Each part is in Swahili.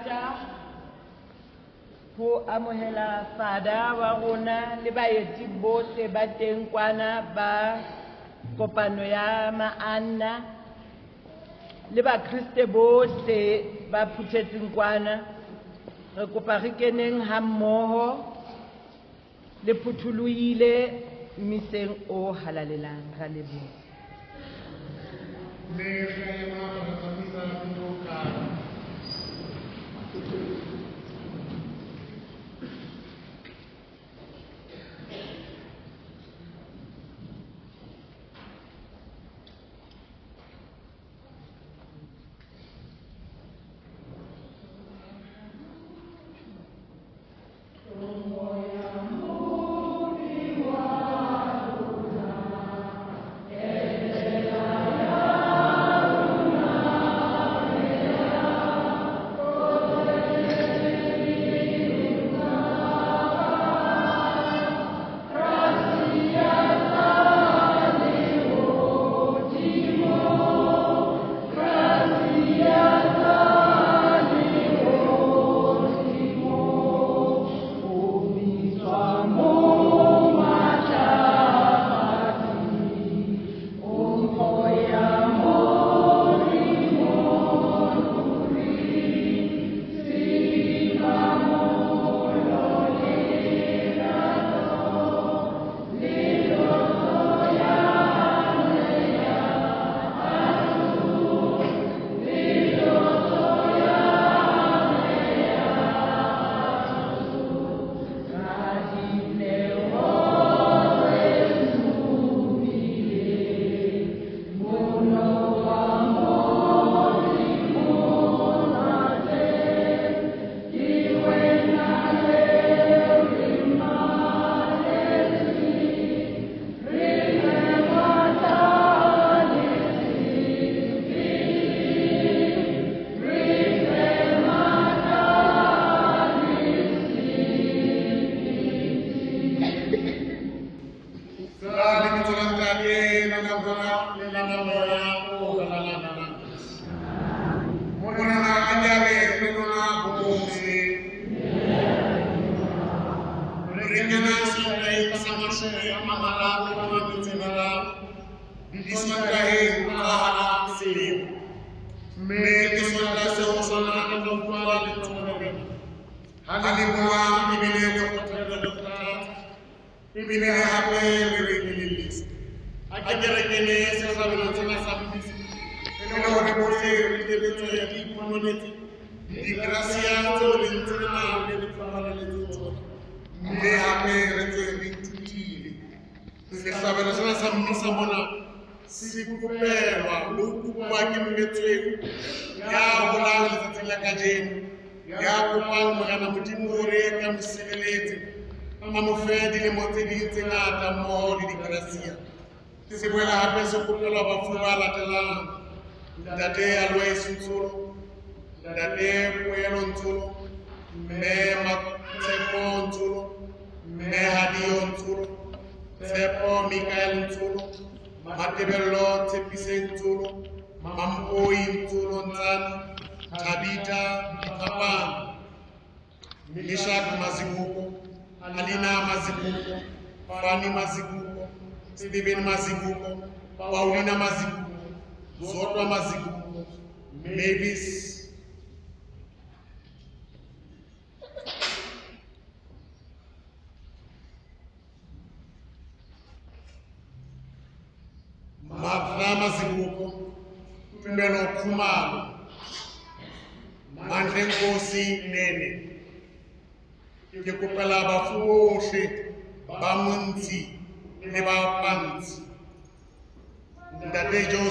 rata ho amohela fada wa rona le baeti bohle ba teng kwana ba kopano ya maanna le ba Kriste bohle ba phuthetseng kwana. Re kopa re keneng ha mmoho le phuthulohile miseng o halalelang. Ra leboha.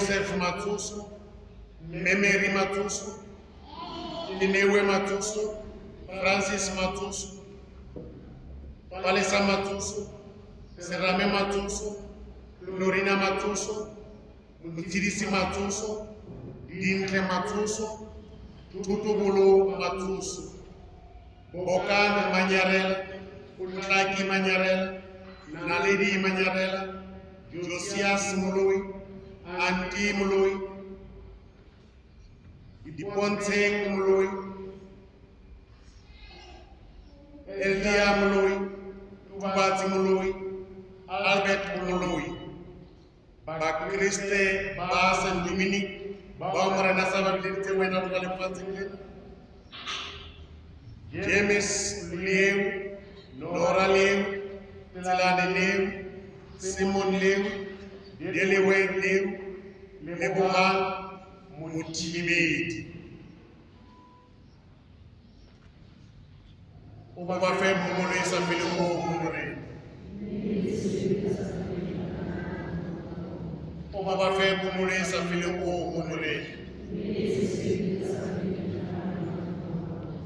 Joseph Matuso, Memory Matuso, Inewe Matuso, Francis Matuso, Palesa Matuso, Serame Matuso, Lorina Matuso, Mutirisi Matuso, Dintle Matuso, Tutubulu Matuso, Bokan Manyarela, Utlaki Manyarela, Naledi Manyarela, Josias Mului, Anti Mului, Diponteng Mului, Elia Moloi, Tubati Moloi, Albert Moloi, ba Christe, ba Saint Dominique, ba Marana Sababilite wena tukale fatsile. James Lieu, Nora Lieu, Tilane Lieu, Simon Lieu, Delewe Lieu, Lebohang Mutibedi. Oba fe mumule sa fili ko mumule. Oba fe mumule sa fili ko mumule.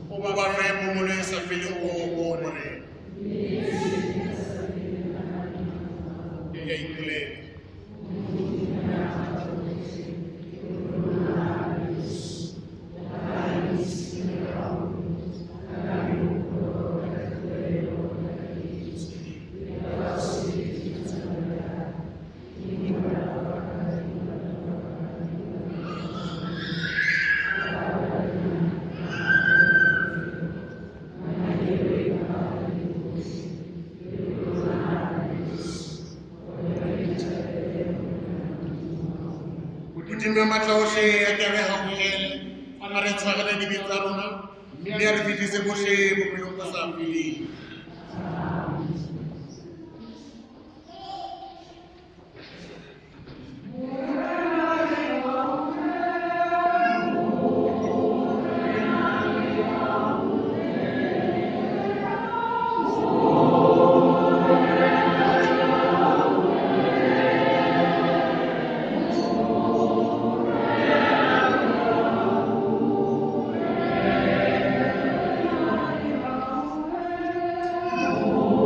Oba fe mumule sa fili ko mumule. Ikle. Kudimba matlaoshe ya kare hauhele, amare tswagele di bitaruna, miare fitise boshe bopelo pasa pili. Oh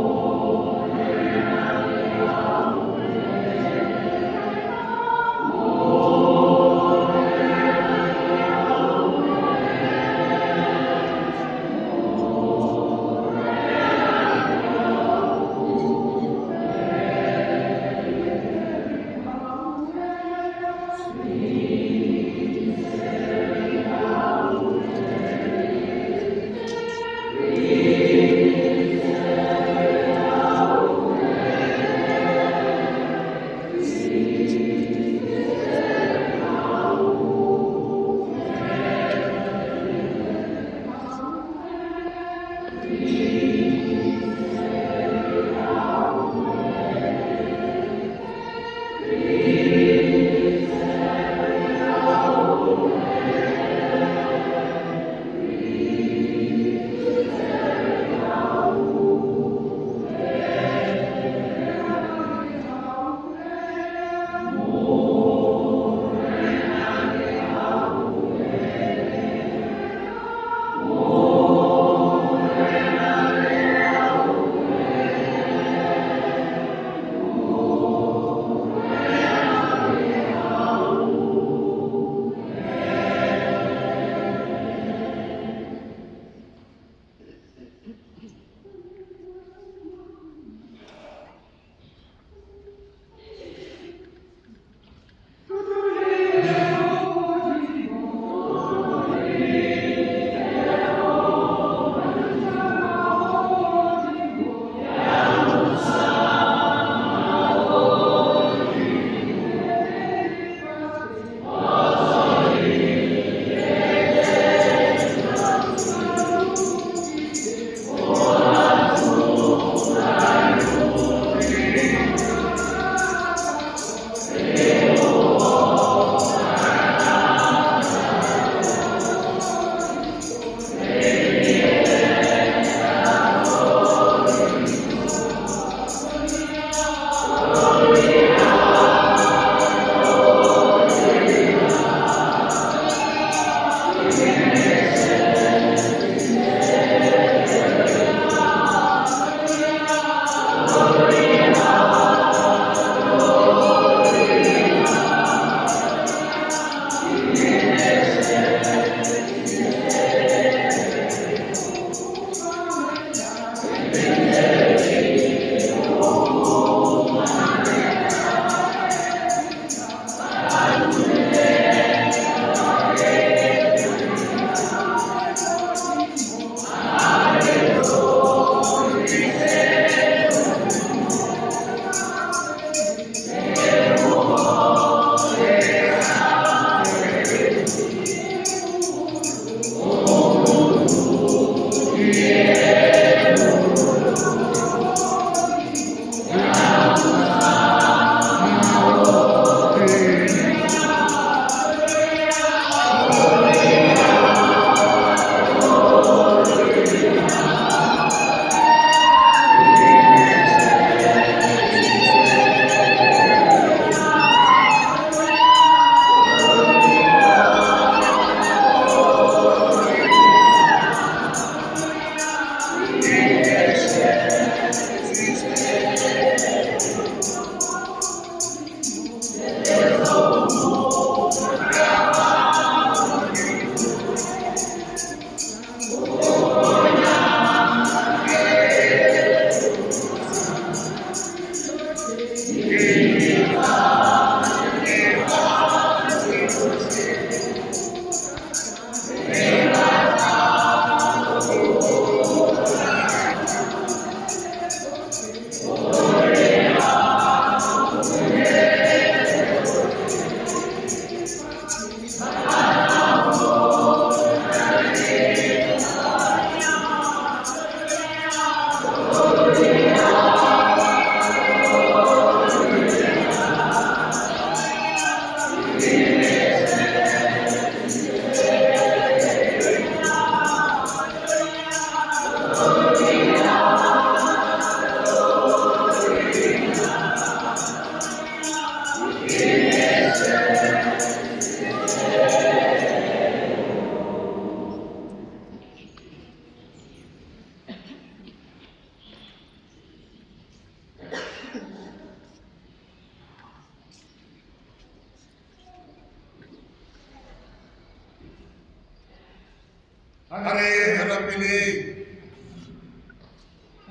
Are rapele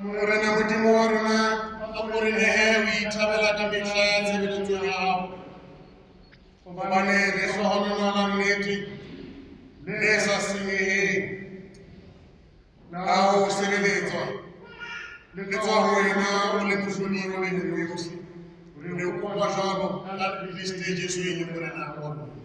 morena modimo wa rona a gore nehe o ithabela ka mehla ya tshebeletso ya hao gobane le hlogonona la nnete le sa senyeheng la ho sebeletswa le tswa ho wena o le mohlodi wa melemo yohle re o kopa jwalo ka Kriste Jesu e leng morena wa rona.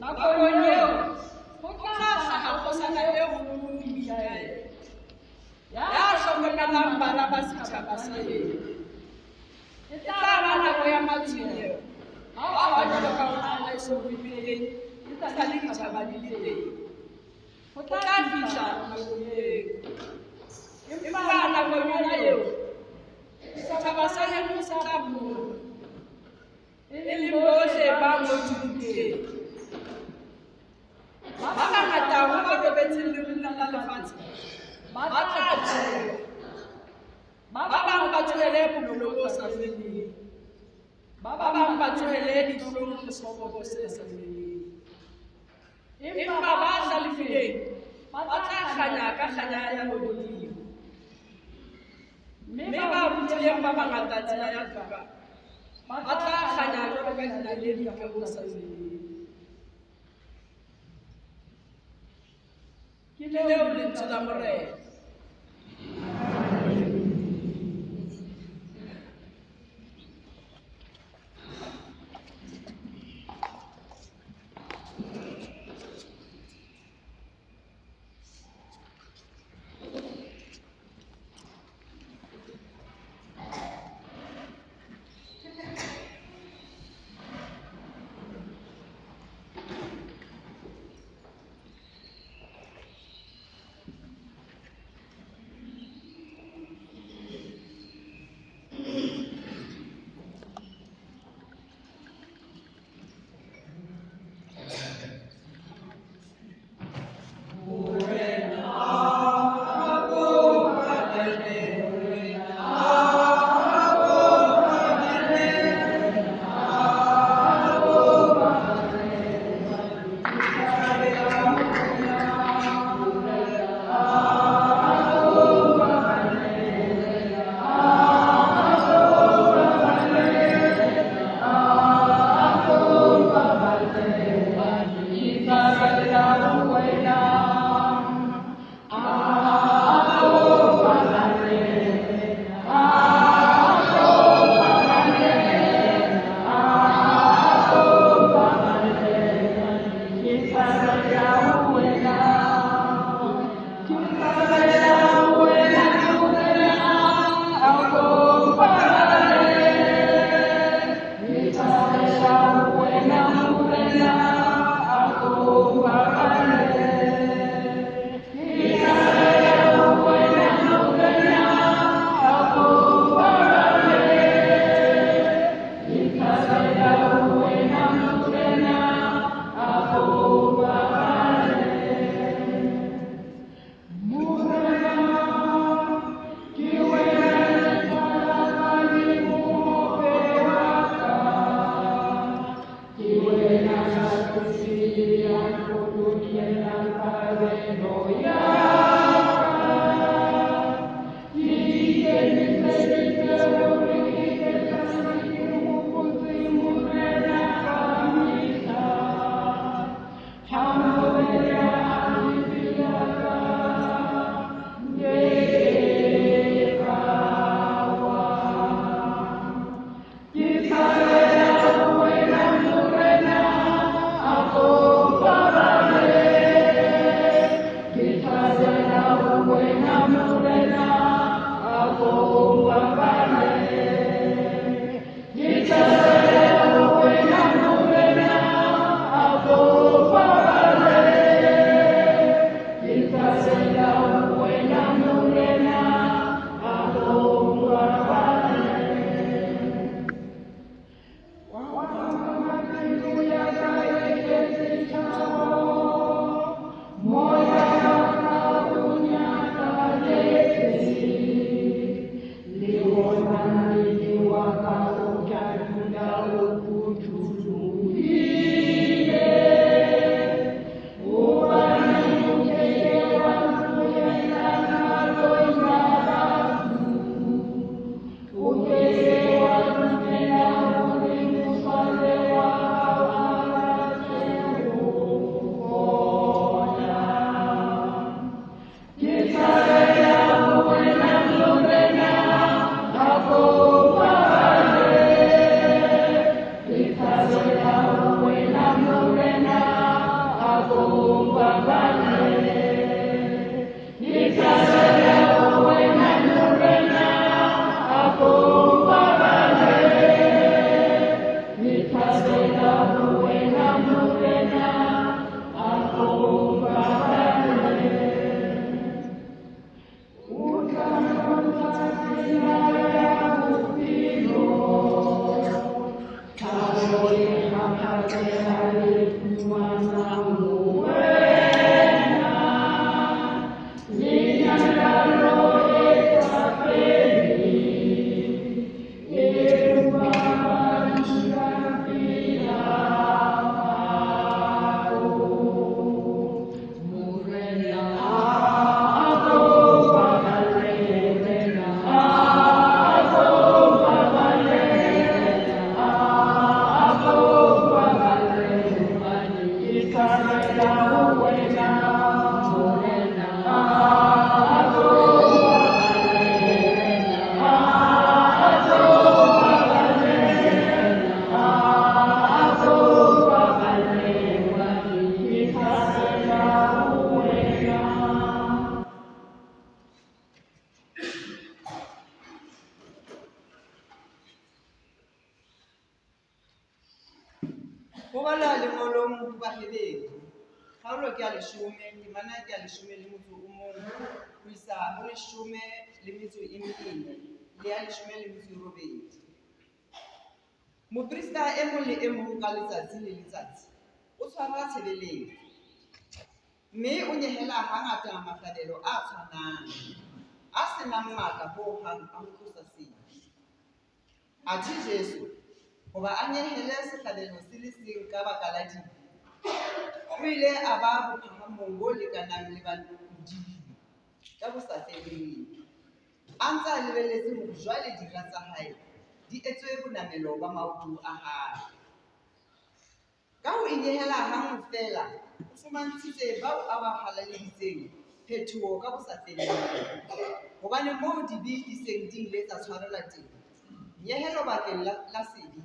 nakong eo ho tla hlaha kgosana e kgolo Mikaele ya hlokomelang bana ba setjhaba sa heno. E tla ba nako ya matshwenyeho ha o jwalo ka ngwana e so buileng e sa le ditjhaba di le teng. Ho tla fihla nakong eo, empa nakong yona eo setjhaba sa heno se tla bua e leng bohle ba ngotsweng teng. Ba bangata ho ba bebetseng lerena la lefatshe ba tla tshela, ba bang ba tlohele bophelo bo sa feleng, ba bang ba tlohele ditlong le sekobo se sa feleng. Empa ba hlalefileng ba tla kganya ka kganya ya Modimo, mme ba rutileng ba bangata tsela ya toka ba tla kganya jwalo ka dinaledi ka bo sa feleng. Ke leo lentswe la Morena. bala lengolong ho baheletso Kgaolo ke a 10, temana ke a 11 le ho isa ho 14 le a 18. Moprista e mong le e mong ka letsatsi le letsatsi o tshwara tshebeletso, mme o nyehela hangata mahlabelo a tshwanang, a senang matla ho hang a ho tlosa sedi. Athe Jesu, hoba a nyehele sehlabelo se le seng ka baka la dibe, o ile a ba bophahamong bo lekanang le badudi ka bo sa feleng, a ntse a lebelletse hore jwale dira tsa hae di etswe bonamelo ba maoto a hae. Ka ho inyehela hang fela, o fumantshitse bao a ba halaleditseng phethoho ka bo sa feleng, hobane moo dibe di seng di ile tsa tshwarela teng, nyehelo bakeng la sedi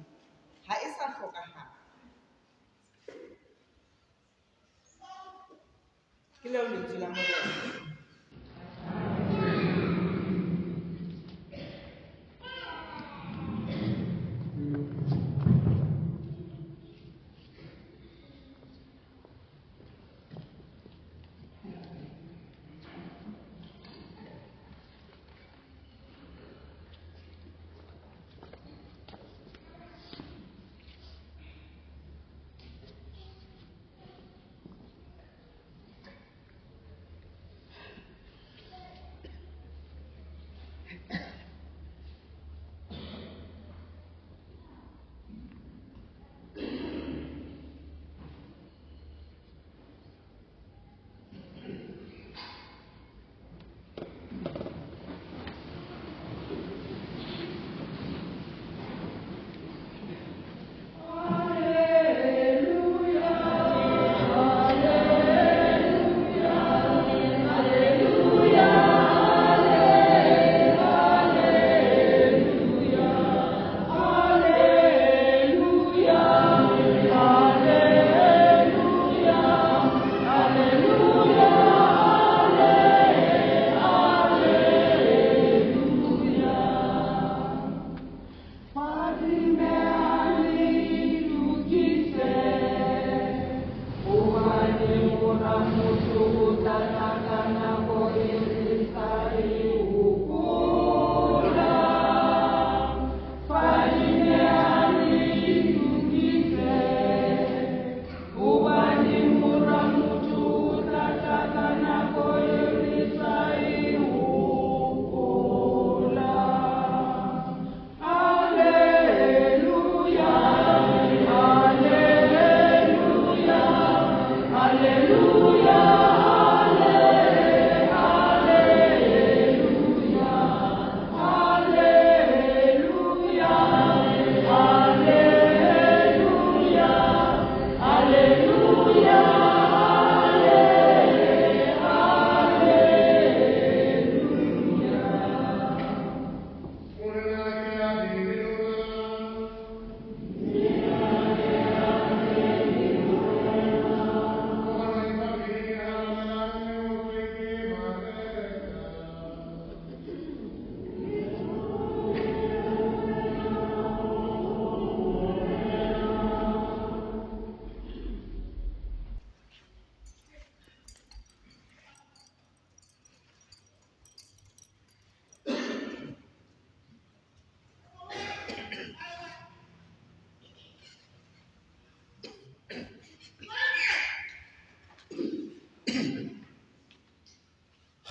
ha e sa hlokahala. Ke leo lentswe la Morena.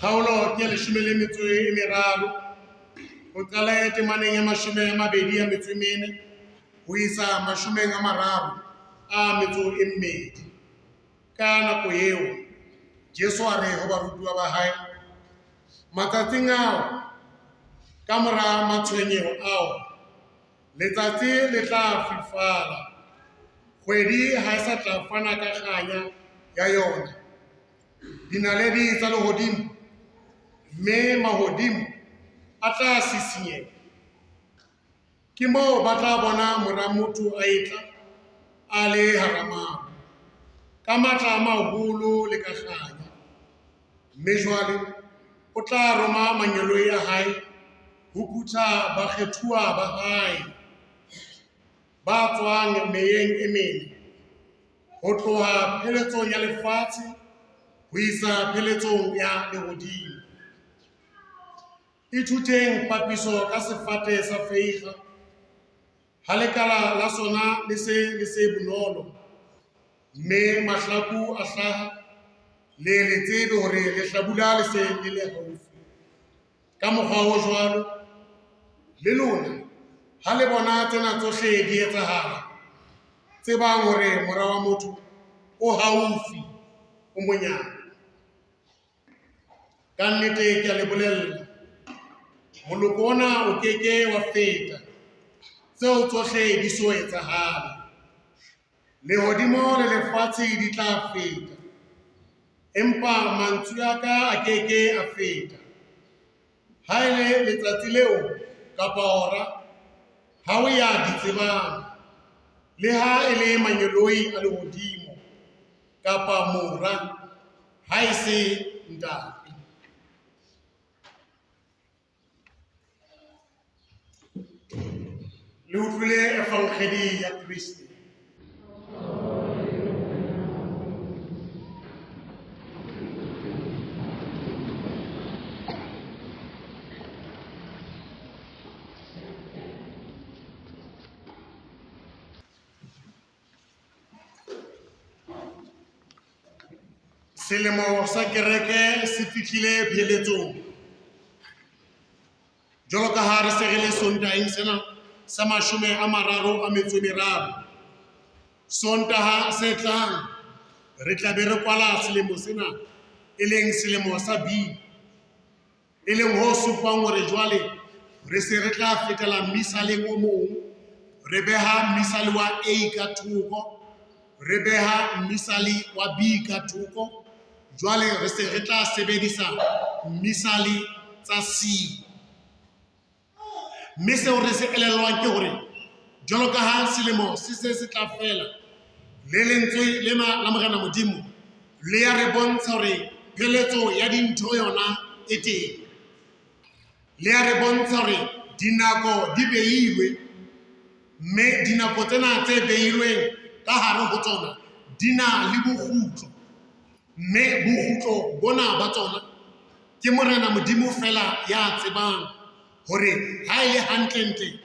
Kgaolo ke ya 13 ho qala temaneng ya 24 ho isa 32. Ka nako eo Jesu a re ho barutwa ba hae, matsatsing ao ka mora matshwenyeho ao, letsatsi le tla fifala, kgwedi ha e sa tla fana ka kganya ya yona, dinaledi tsa lehodimo mme mahodimo a tla sisinyeha. Ke moo ba tla bona Mora Motho a etla a le hara maru ka matla a maholo le ka kganya, mme jwale o tla roma manyeloi a hae ho phutha bakgethuwa ba hae ba tswang meyeng e mene ho tloha pheletsong ya lefatshe ho isa pheletsong ya lehodimo. Ithuteng papiso ka sefate sa feiga, ha lekala la sona le se bonolo, mme mahlaku a hlaha le tsebe hore lehlabula le se le le haufi. Ka mokgwa o jwalo, le lona ha le bona tsena tsohle di etsahala, tsebang hore mora wa motho o haufi, o monyane. Ka nnete ke a le bolella, moloko ona o keke wa feta, tseo tsohle di so etsahala. Lehodimo le lefatshe di tla feta, empa mantswe a ka a keke a feta. Ha ele letsatsi leo kapa hora, ha o ya di tsebang, le ha ele manyeloi a lehodimo kapa mora, ha e se ntate. Le utlwile efangeli ya Kriste. Selemo sa kereke se fihlile pheletsong. Jwalo ka ha re se re le Sontaheng sena sa 33. Sontaha se tlang re tla be re kwala selemo sena, e leng selemo sa B, e leng ho supang hore jwale re se re tla fetela mmisaleng o mong. Re beha mmisale wa A ka thoko, re beha mmisale wa B ka thoko. Jwale re se re tla sebedisa mmisale tsa C. Mme seo re se elellwang ke hore jwalo ka ha selemo se tla fela, le lentswe lena la Morena Modimo le ya re bontsha hore pheletso ya dintho yona e teng. Le ya re bontsha hore dinako di behilwe, mme dinako tsena tse behilweng ka hare ho tsona di na le bokgutlo, mme bokgutlo bona ba tsona ke Morena Modimo fela ya tsebang hore ha ele hantlentle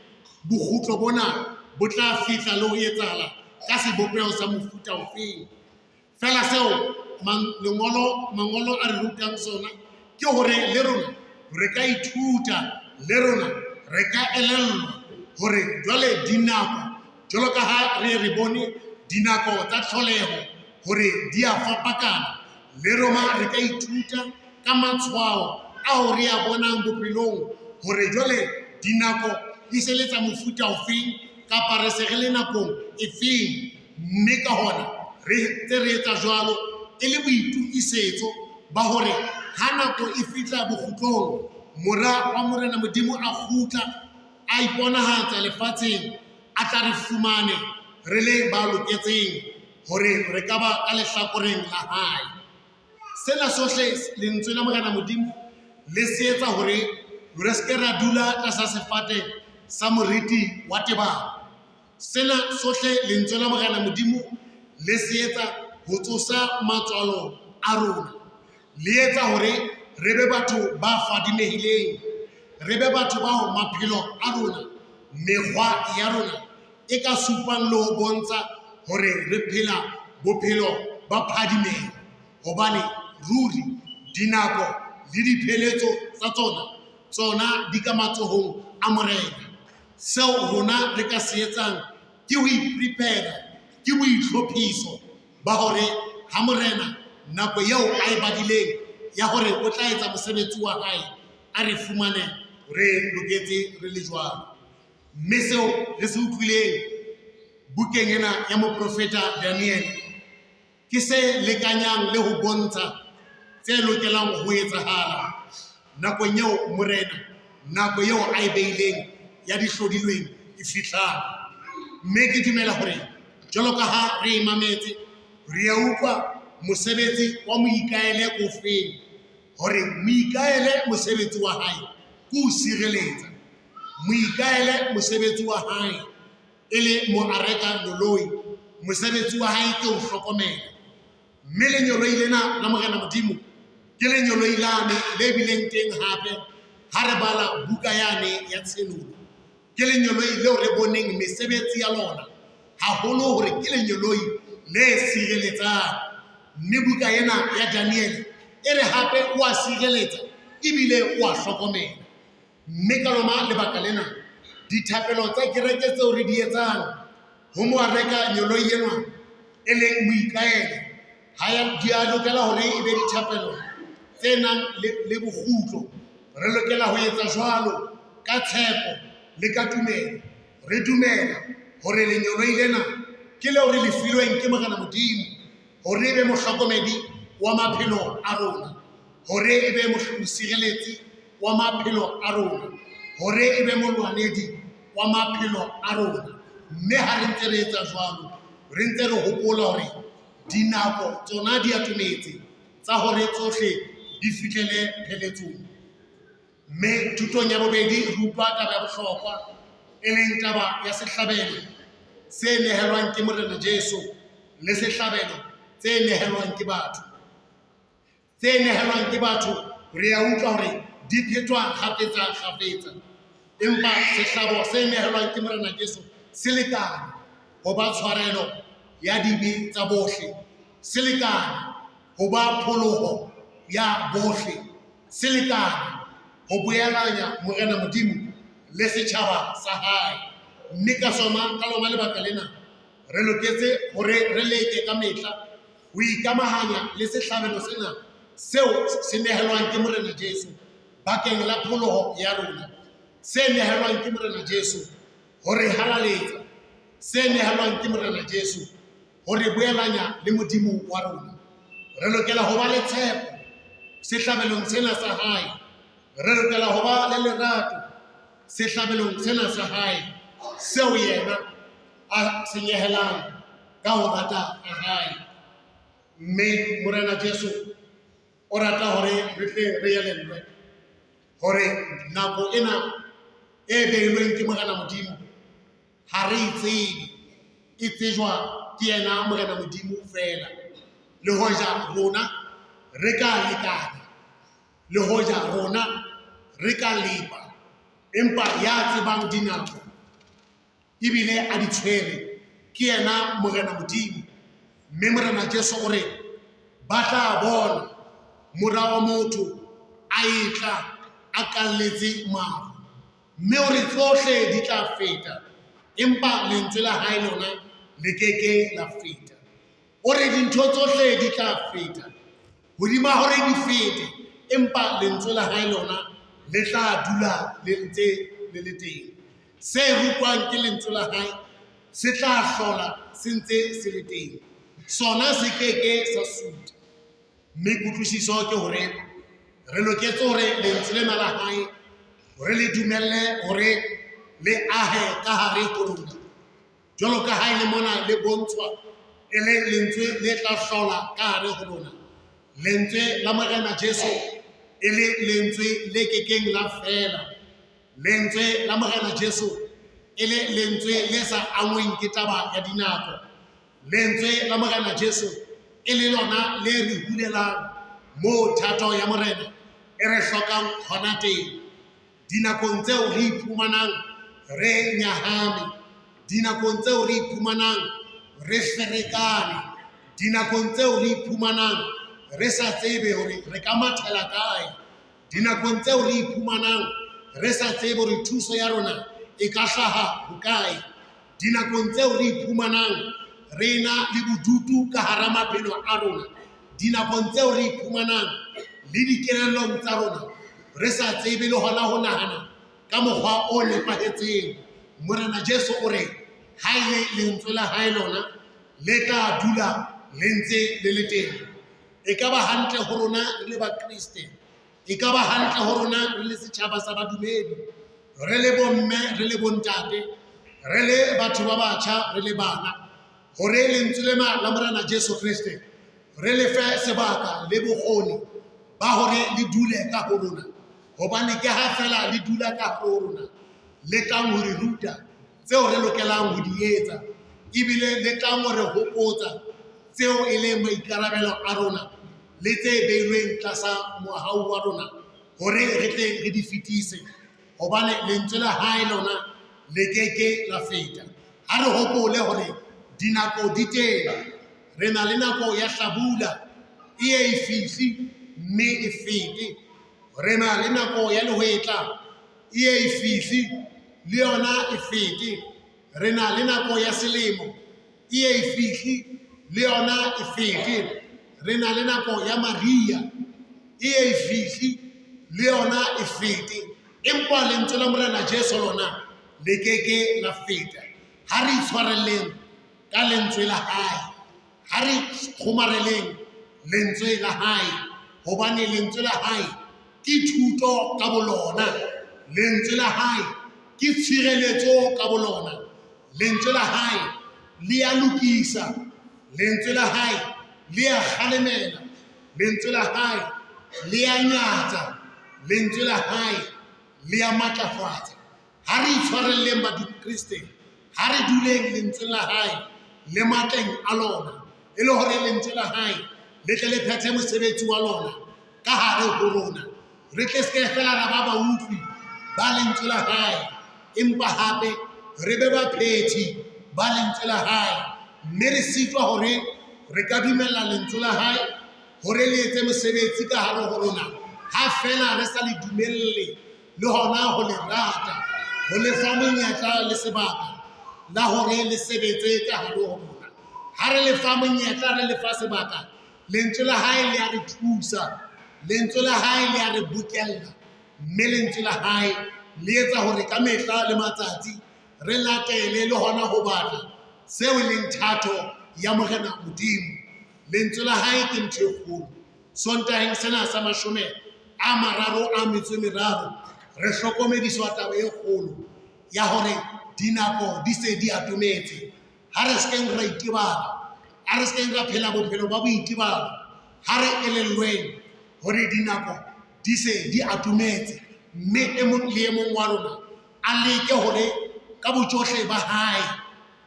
bokgutlo bona bo tla fihla le ho etsahala ka sebopeho sa mofuta ofeng. Fela seo mangolo a re rutang sona ke hore le rona re ka ithuta, le rona re ka elellwa hore jwale dinako, jwalo ka ha re bone dinako tsa tlholeho hore di a fapakana, le rona re ka ithuta ka matshwao ao re a bonang bophelong hore jwale dinako di se le tsa mofuta ofeng kapa re se re le nakong efeng. Mme ka hona re etsa jwalo e le boitukisetso ba hore ha nako e fihla bokgutlong, mora wa Morena Modimo a kgutla a iponahatsa lefatsheng, a tla re fumane re le ba loketseng hore re ka ba ka lehlakoreng la hae. Sena sohle lentswe la Morena Modimo le se etsa hore re se ke ra dula tlasa sefate sa moriti wa tebang. Sena sohle lentswe la Morena Modimo le se etsa ho tsosa matswalo a rona, le etsa hore re be batho ba fadimehileng, re be batho bao maphelo a rona, mekgwa ya rona e ka supang le ho bontsha hore re phela bophelo ba phadimeho. Hobane ruri dinako le dipheletso tsa tsona di ka matsohong a Morena. Seo rona re ka se etsang ke ho iprepare, ke boitlhophiso ba hore ha Morena nako eo a e badileng ya hore o tla etsa mosebetsi wa hae, a re fumane re loketse re le jwalo. Mme seo re se utlwileng bukeng ena ya moprofeta Daniel ke se lekanyang le ho bontsha tse lokelang ho etsahala nakong eo Morena, nako eo a e beileng ya dihlodilweng e fihlang. Mme ke dumela hore jwalo ka ha re imametse, re a utlwa mosebetsi wa moikaele ko feng, hore moikaele mosebetsi wa hae ke ho sireletsa, moikaele mosebetsi wa hae e le mo a reka loloi mosebetsi wa hae ke o hlokomela. Mme lenyoloi lena la Morena Modimo ke lenyoloi lane le bileng teng hape ha re bala buka yane ya tshenulo. Ke lenyoloi leo re boneng mesebetsi ya lona haholo hore ke lenyoloi le sireletsang. Mme buka ena ya Daniel e re hape o a sireletsa ebile o a hlokomela. Mme ka lona lebaka lena dithapelo tsa kereke tseo re di etsang ho mo reka nyoloi enwa e leng moikaele di a lokela hore e be dithapelo tse nang le bokgutlo. Re lokela ho etsa jwalo ka tshepo le ka tumelo. Re dumela hore lenyoloi lena ke leo re le filweng ke Morena Modimo hore e be mohlokomedi wa maphelo a rona, hore e be mosireletsi wa maphelo a rona, hore e be molwanedi wa maphelo a rona. Mme ha re ntse re etsa jwalo, re ntse re hopola hore dinako tsona di atometse tsa hore tsohle di fihlele pheletsong. Mme thutong ya bobedi re utlwa taba ya bohlokwa e leng taba ya sehlabelo se nehelwang ke Morena Jesu le sehlabelo tse nehelwang ke batho. Tse nehelwang ke batho re a utlwa hore di phetwa kgafetsa, empa sehlabo se nehelwang ke Morena Jesu se lekane ho ba tshwarelo ya dibe tsa bohle, se lekane ho ba pholoho ya bohle, se lekane ho boelanya Morena Modimo le setjhaba sa hae. Mme ka lona lebaka lena re loketse hore re leke ka mehla ho ikamahanya le sehlabelo sena seo se nehelwang ke Morena Jesu bakeng la pholoho ya rona, se nehelwang ke Morena Jesu hore halaletsa, se nehelwang ke Morena Jesu hore boelanya le Modimo wa rona. Re lokela ho ba le tshepo sehlabelong sena sa hae. Re lokela ho ba le lerato sehlabelong sena sa hae seo yena a se nehelang ka ho rata ha hae. Mme Morena Jesu o rata hore re tle re elellwe hore nako ena e beilweng ke Morena Modimo ha re itsebe, e tsejwa ke yena Morena Modimo fela. Le hoja rona re ka lekana, le hoja rona re ka lepa, empa ya tsebang dinako ebile a di tshwere ke yena Morena Modimo. Mme Morena Jesu o re ba tla bona morao motho a etla a kalletse maru, mme o re tsohle di tla feta empa lentswe la hae lona le keke la feta. O re dintho tsohle di tla feta, hodima hore di fete, empa lentswe la hae lona le tla dula le ntse le le teng. Se rukwang ke lentswe la hae se tla hlola se ntse se le teng, sona se keke sa suta. Mme kutlwisiso ke hore re loketse hore lentswe lena la hae hore le dumelle hore le ahe ka hare ho rona, jwalo ka ha e le mona le bontshwa e le lentswe le tla hlola ka hare ho rona. Lentswe la Morena Jesu e le lentswe le kekeng la fela, lentswe la Morena Jesu e le lentswe le sa angweng ke taba ya dinako, lentswe la Morena Jesu e le lona le re hulelang mo thato ya Morena e re hlokang hona teng. Dinakong tseo re iphumanang re nyahame, dinakong tseo re iphumanang re ferekane, dinakong tseo re iphumanang re sa tsebe hore re ka mathela kae, dinakong tseo re iphumanang re sa tsebe hore thuso ya rona e ka hlaha hokae, dinakong tseo re iphumanang re na le bodutu ka hara maphelo a rona, dinakong tseo re iphumanang le dikelellong tsa rona re sa tsebe le hona ho nahana ka mokgwa o nepahetseng. Morena Jesu o re ha ile lentswe la hae lona le tla dula le ntse le le teng. E ka ba hantle ho rona re le Bakriste, e ka ba hantle ho rona re le setjhaba sa badumedi, re le bomme, re le bontate, re le batho ba batjha, re le bana, hore lentswe lena la Morena Jesu Kriste re le fe sebaka le bokgoni ba hore le dule ka ho rona, hobane ke ha fela le dula ka ho rona le tlang ho re ruta tseo re lokelang ho di etsa, ebile le tla mo re hopotsa tseo e leng maikarabelo a rona le tse beilweng tlasa mohau wa rona hore re tle re di fetise hobane lentswe la hae lona le keke la feta. Ha re hopole hore dinako di teng, re na le nako ya hlabula e ye e fihle mme e fete, re na le nako ya lehwetla e ye e fihle le yona e fete, re na le nako ya selemo e ye e fihle le yona e fete, re na le nako ya Maria e ye e fihle le yona e fete, empa lentswe la Morena Jesu lona le keke la feta. Ha re itshwarelleng ka lentswe la hae, ha re kgomareleng lentswe la hae, hobane lentswe la hae ke thuto ka bolona, lentswe la hae ke tshireletso ka bolona, lentswe la hae le a lokisa, lentswe la hae le a kgalemela, lentswe la hae le a nyatsa, lentswe la hae le a matlafatsa. Ha re itshwarelleng Bakristeng, ha re duleng lentswe la hae le matleng a lona, e le hore lentswe la hae le tle le phethe mosebetsi wa lona ka hare ho rona. Re tle se fela ra ba utlwi ba lentswe la hae, empa hape re be baphethi ba lentswe la hae, mme re sitwa hore re ka dumella lentswe la hae hore le etse mosebetsi ka hare ho rona, ha fela re sa le dumelle le hona ho le rata, ho le fa monyetla le sebaka la hore le sebetse ka hare ho rona. Ha re le fa monyetla, re le fa sebaka, lentswe la hae le a re thusa, lentswe la hae le a re bokella, mme lentswe la hae le etsa hore ka mehla le matsatsi re latele le hona ho batla seo e leng thato ya Morena Modimo. Lentswe la hae ke ntho e kgolo. Sontaheng sena sa 33 re hlokomediswa taba e kgolo ya hore dinako di se di atometse. Ha re sekeng ra itebala, ha re sekeng ra phela bophelo ba boitebalo, ha re elellweng hore dinako di se di atometse, mme e mong le e mong wa rona a leke hore ka bojohle ba hae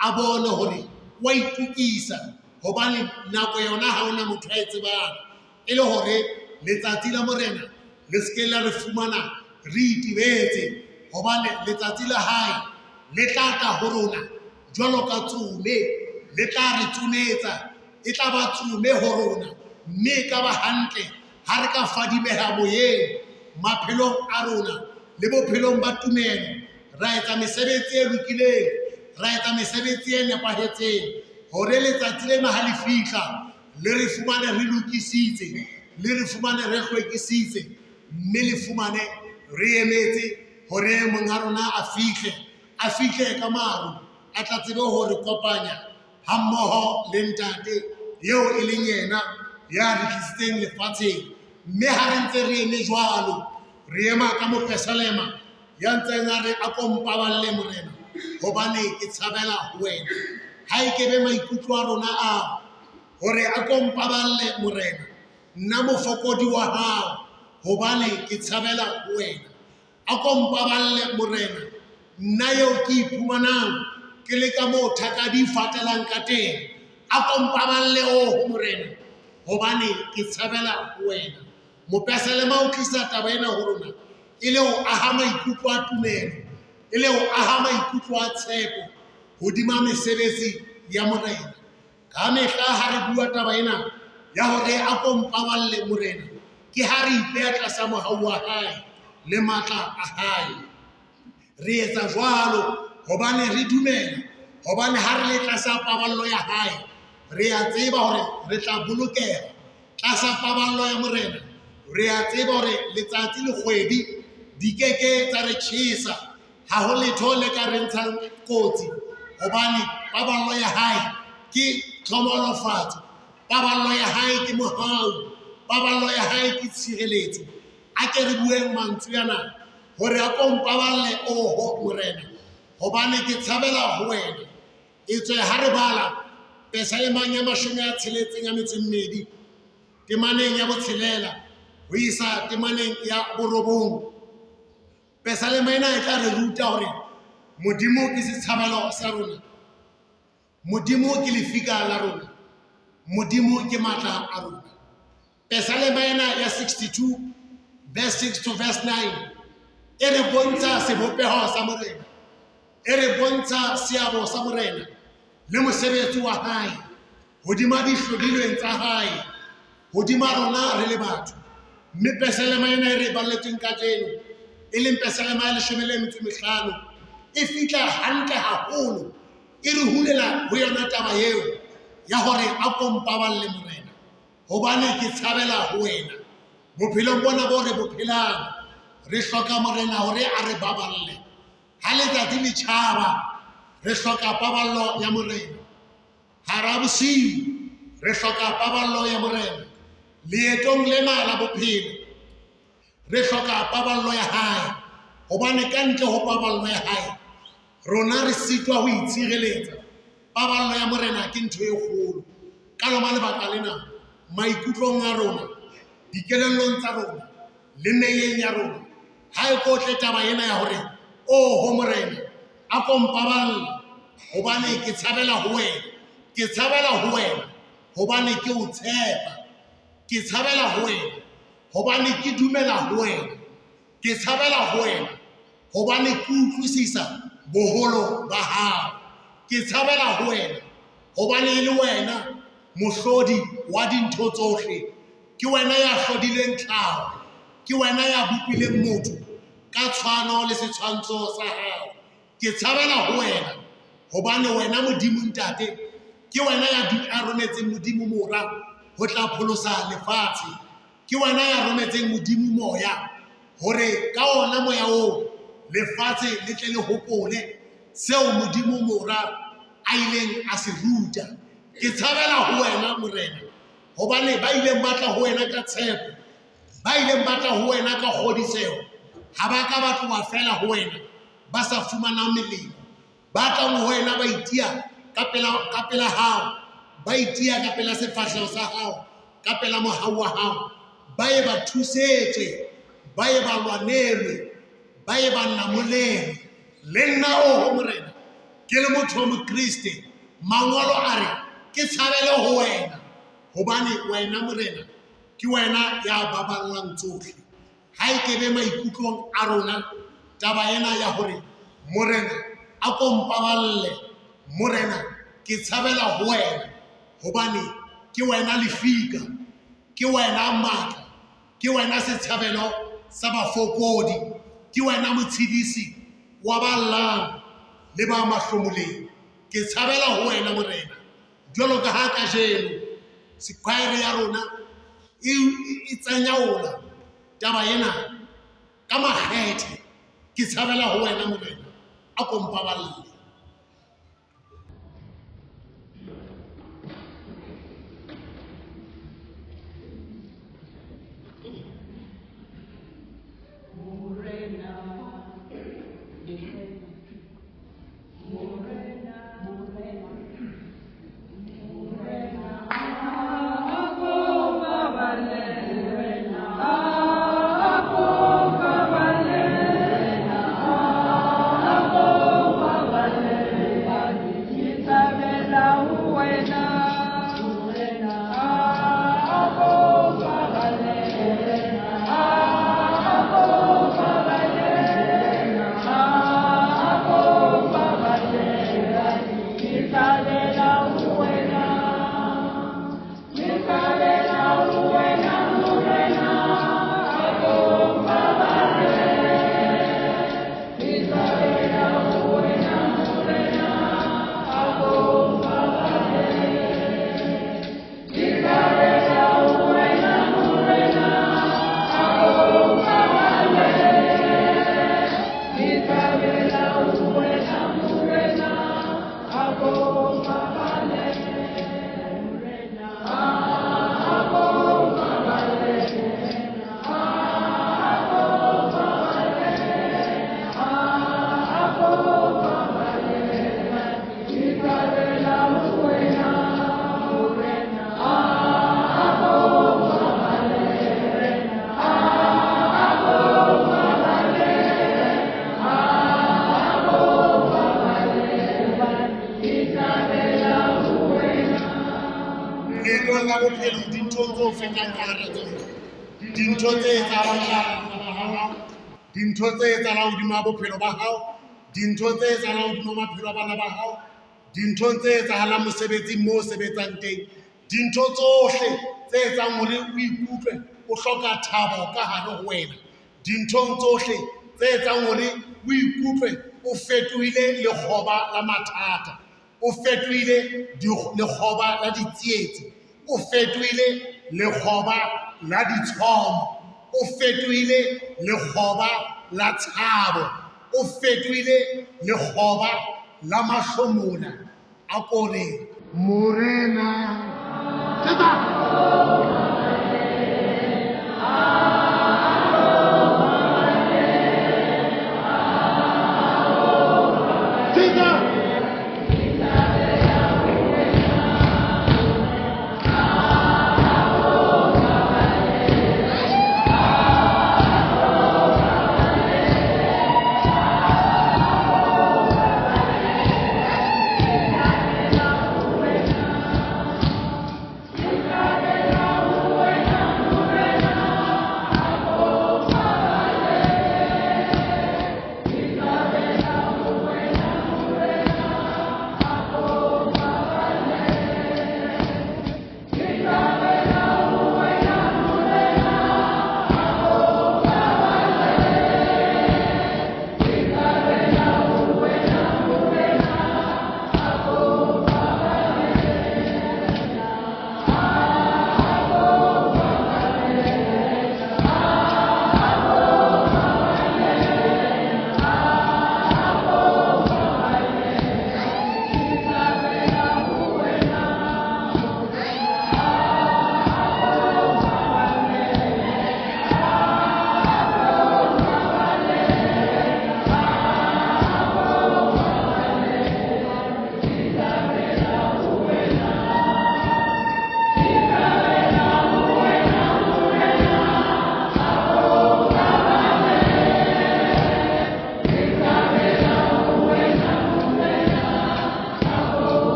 a bone hore wa itukisa, hobane nako yona ha ona motho a e tsebang, e le hore letsatsi la Morena le seke la re fumana re itebetse, hobane letsatsi la hae le tla tla ho rona jwalo ka tsume, le tla re tsunetsa, e tla ba tsume ho rona, mme e ka ba hantle ha re ka fadimeha moyeng, maphelong a rona le bophelong ba tumelo, ra etsa mesebetsi e lokileng, ra etsa mesebetsi e nepahetseng, hore letsatsi lena ha le fihla le re fumane re lokisitse, le re fumane re hlwekisitse, mme le fumane re emetse hore monga rona a fihle ka maru, a tla tsebe ho re kopanya ha mmoho le ntate eo e leng yena ya re tlisitseng lefatsheng. Mme ha re ntse re eme jwalo, re ema ka Mopresalema ya ntseng a re a ko mpaballe Morena, hobane ke tshabela ho wena. Ha e kebe maikutlo a rona a hore a ko mpaballe Morena, nna mofokodi wa hao, hobane ke tshabela ho wena. A ko mpaballe Morena, nna eo ke iphumanang ke le ka moo thaka di fatelang ka teng. A ko mpaballe ho Morena, hobane ke tshabela ho wena. Mopresalema o tlisa taba ena ho rona e le ho aha maikutlo a tumelo, e le ho aha maikutlo a tshepo hodima mesebetsi ya Morena. Ka mehla ha re bua taba ena ya hore a ko mpaballe Morena, ke ha re ipeha tlasa mohau wa hae le matla a hae. Re etsa jwalo hobane re dumela, hobane ha re le tlasa paballo ya hae, re a tseba hore re tla bolokeha tlasa paballo ya Morena. Re a tseba hore letsatsi le kgwedi di keke tsa re tjhesa, ha ho letho le ka re ntshang kotsi, hobane paballo ya hae ke tlhonolofatso, paballo ya hae ke mohau, paballo ya hae ke tshireletso. A ke re bueng mantswe ana hore a ko mpaballe oho Morena, hobane ke tshabela ho wena. Etswe ha re bala Pesalemang ya 62 temaneng ya 6 ho isa temaneng ya 9. Pesalema ena e tla re ruta hore Modimo ke setshabelo sa rona, modimo ke lefika la rona, modimo ke matla a rona. Psalm ya 62 verse 6 to verse 9 e re bontsha sebopeho sa morena, e re bontsha seabo sa morena le mosebetsi wa hae hodima dihlodilweng tsa hae hodima rona re le batho. Mme Psalm ena e re balletsweng ka jeno e leng Psalm ya 15 e fitla hantle haholo, e re hulela ho yona taba eo ya hore a kompaballe morena, hobane ke tshabela ho wena. Bophelong bona bo re bophelang re hloka morena hore a re baballe. Ha letsatsi le tjhaba re hloka paballo ya morena, hara bosiu re hloka paballo ya morena, leetong lena la bophelo re hloka paballo ya hae, hobane ka ntle ho paballo ya hae rona re sitwa ho itshireletsa. Paballo ya morena ke ntho e kgolo. Ka lona lebaka lena maikutlong a rona, dikelellong tsa rona le meyeng ya rona, ha e kotle taba ena ya hore ho morena a kompaballe, hobane ke tshabela ho wena, ke tshabela ho wena hobane ke o tshepa, ke tshabela ho wena hobane ke dumela ho wena, ke tshabela ho wena hobane ke utlwisisa boholo ba hao, ke tshabela ho wena hobane e le wena mohlodi wa dintho tsohle, ke wena ya hlodileng tlhaho, ke wena ya bopileng motho ka tshwano le setshwantsho sa hao. Ke tshabela ho wena hobane wena modimo ntate ke wena ya rometseng modimo mora ho tla pholosa lefatshe, ke wena ya rometseng modimo moya hore ka ona moya oo lefatshe le tle le hopole seo modimo mora a ileng a se ruta. Ke tshabela ho wena morena hobane ba ileng batla ho wena ka tshepo, ba ileng batla ho wena ka kgodiseho, ha ba ka ba tloha fela ho wena ba sa fumanang melemo, ba tlang ho wena ba itia ka pela hao, ba itia ka pela sefahleho sa hao, ka pela mohau wa hao, ba ye ba thusetse, ba ye ba lwanelwe, ba ye ba namolelwe. Le nna ho morena ke le motho wa mokriste, mangolo a re ke tshabele ho wena hobane wena morena ke wena ya baballang tsohle. Ha e kebe maikutlong a rona taba ena ya hore morena a kompaballe, morena ke tshabela ho wena hobane ke wena lefika, ke wena matla, ke wena setshabelo sa bafokodi, ke wena motshedisi wa ballang le ba mahlomoleng. Ke tshabela ho wena morena, jwalo ka ha kajeno sekhwaere ya rona e tsanyaola taba ena ka makgethe. Ke tshabela ho wena morena a kompaballe. Baba fetang ka hara tsona. Dintho tse etsahalang ka hao, dintho tse etsahalang hodima bophelo ba hao, dintho tse etsahalang hodima maphelo a bana ba hao, dintho tse etsahalang mosebetsing moo o sebetsang teng, dintho tsohle tse etsang hore o ikutlwe o hloka thabo ka hare ho wena, dinthong tsohle tse etsang hore o ikutlwe o fetohile lekgoba la mathata, o fetohile lekgoba la ditsietsi, o fetohile lekgoba la ditshomo, o fetohile lekgoba la tshabo, o fetohile lekgoba la mahlomola a kore morena tata.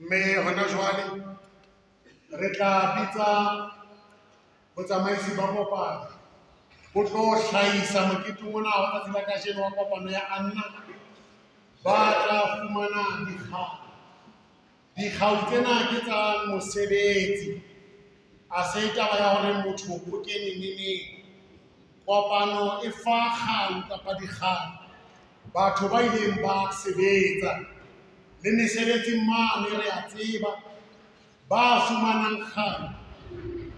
Mme hona jwale re tla bitsa botsamaisi ba kopano ho tlo hlahisa moketeng ona wa tsatsi la kajeno wa kopano ya Anna, ba tla fumana dikgau. Dikgau tsena ke tsa mosebetsi, a se taba ya hore motho o kene neneng. Kopano e fa kgau kapa dikgau batho ba ileng ba sebetsa le mesebetsing mane re a tseba, ba fumanang kgau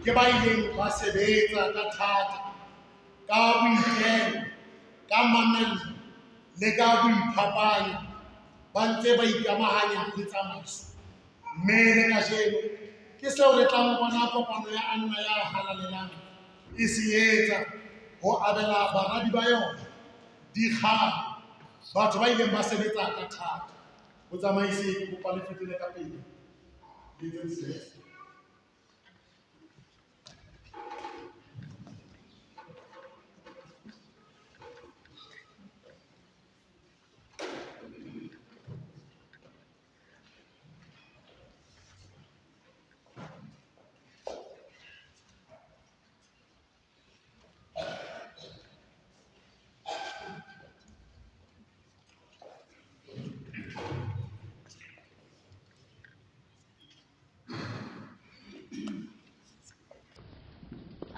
ke ba ileng ba sebetsa ka thata, ka boitelo, ka mamello le ka boiphapanya, ba ntse ba ikamahanya le tsamaiso. Mme le kajeno ke seo re tlang bona kopano ya Anna ya halalelang e se etsa, ho abela baradi ba yona dikgau, batho ba ileng ba sebetsa ka thata. Botsamaisi ke kopa le fetele ka pele.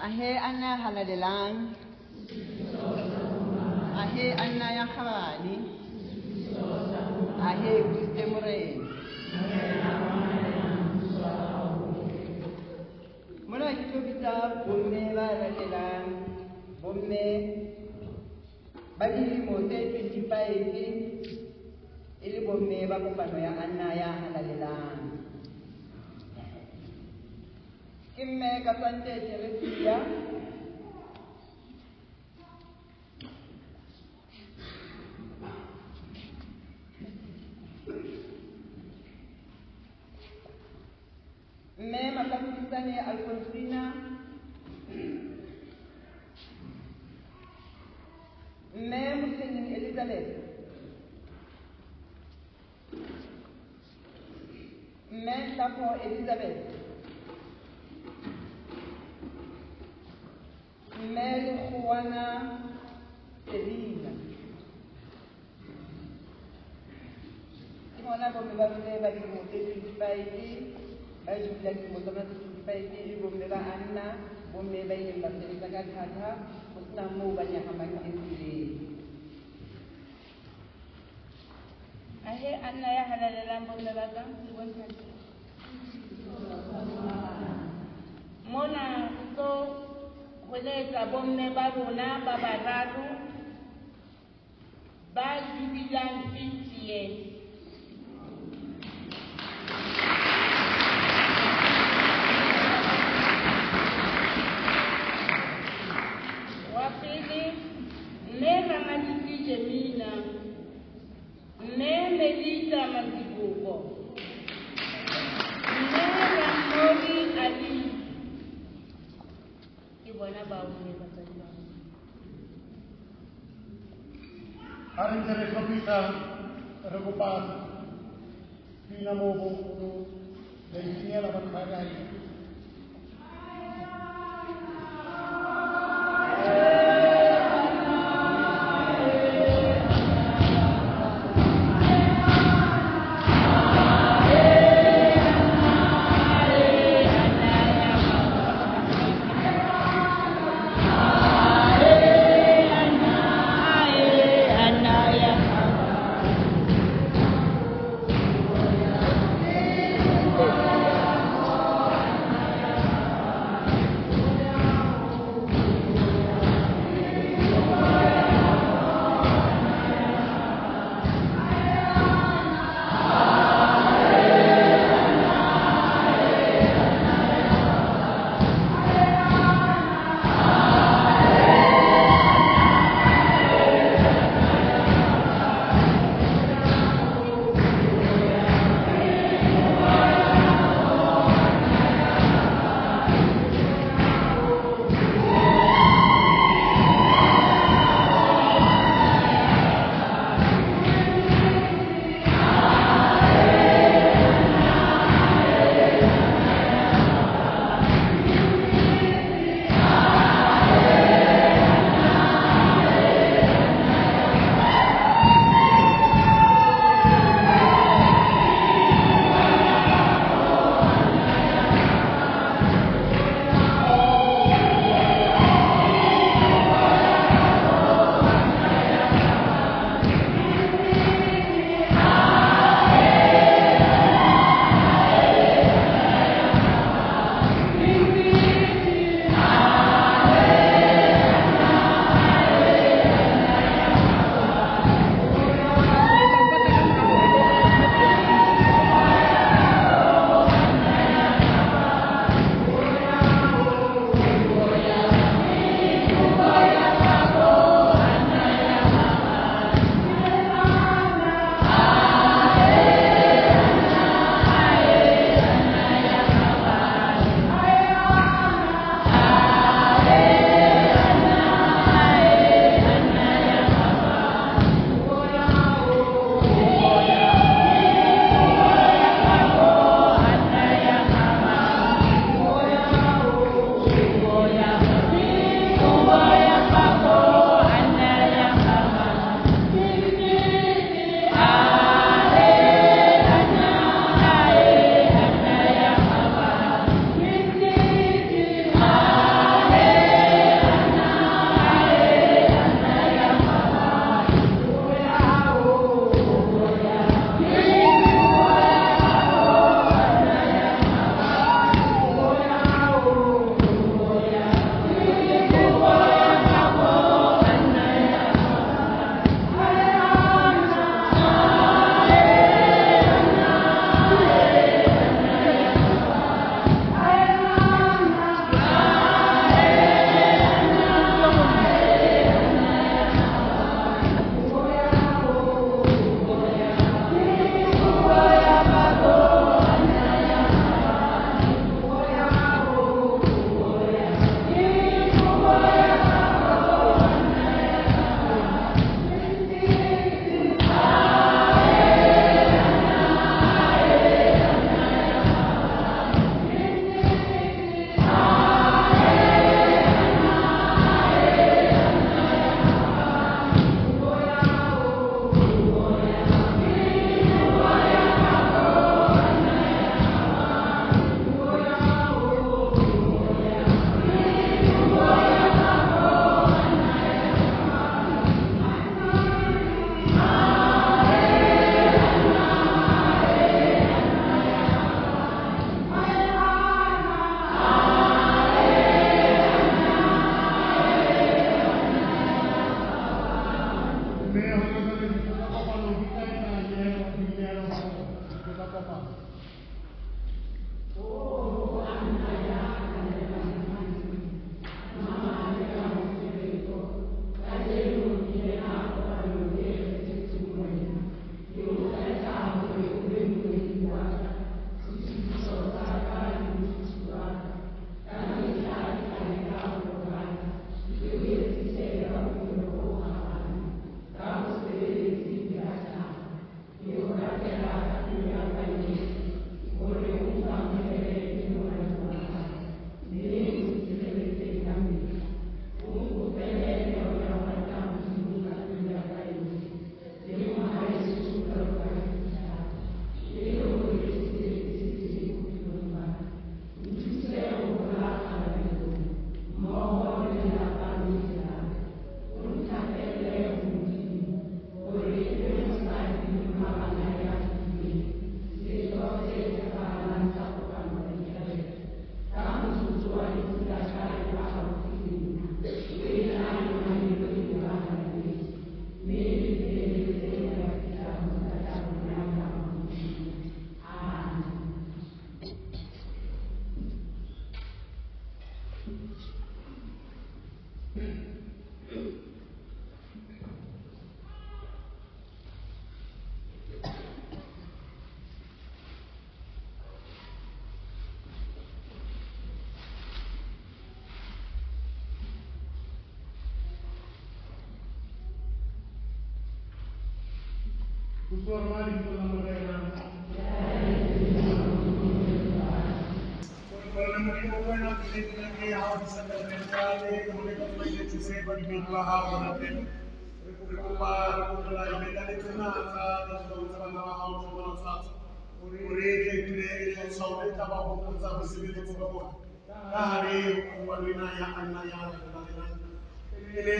Ahe ana halalelang. Ahe ana ya khabani. Ahe Kriste Morena. Mona ke tlo bitsa bomme ba latelang, bomme ba dilemo tse 25 e le bomme ba kopano ya Anna ya halalelang. Ke mme Kasante Teresia, mme Makapusane Alfonsina, mme Moseneng Elizabeth, mme Tlhapo Elizabeth, mme Lekgowana Selina. Ke bona bomme ba rona ba dilemo tse 25 ba jula dilemo tsa 25 le bomme ba Anna, bomme ba ileng ba sebetsa ka thata ho sena moo ba nyahamang tseleng. Ahe Anna ya halalelang bomme ba ka mona so ho letsa bomme ba rona ba bararo ba jubilang 50 years. Wa pele mme Ramadiki Jemina, mme Melita Masibuko, mme Ramori Ali. Ke bona ba o ne ba tsana. Hari tere kapita rekopan pina mobo dari sini lawan bagai.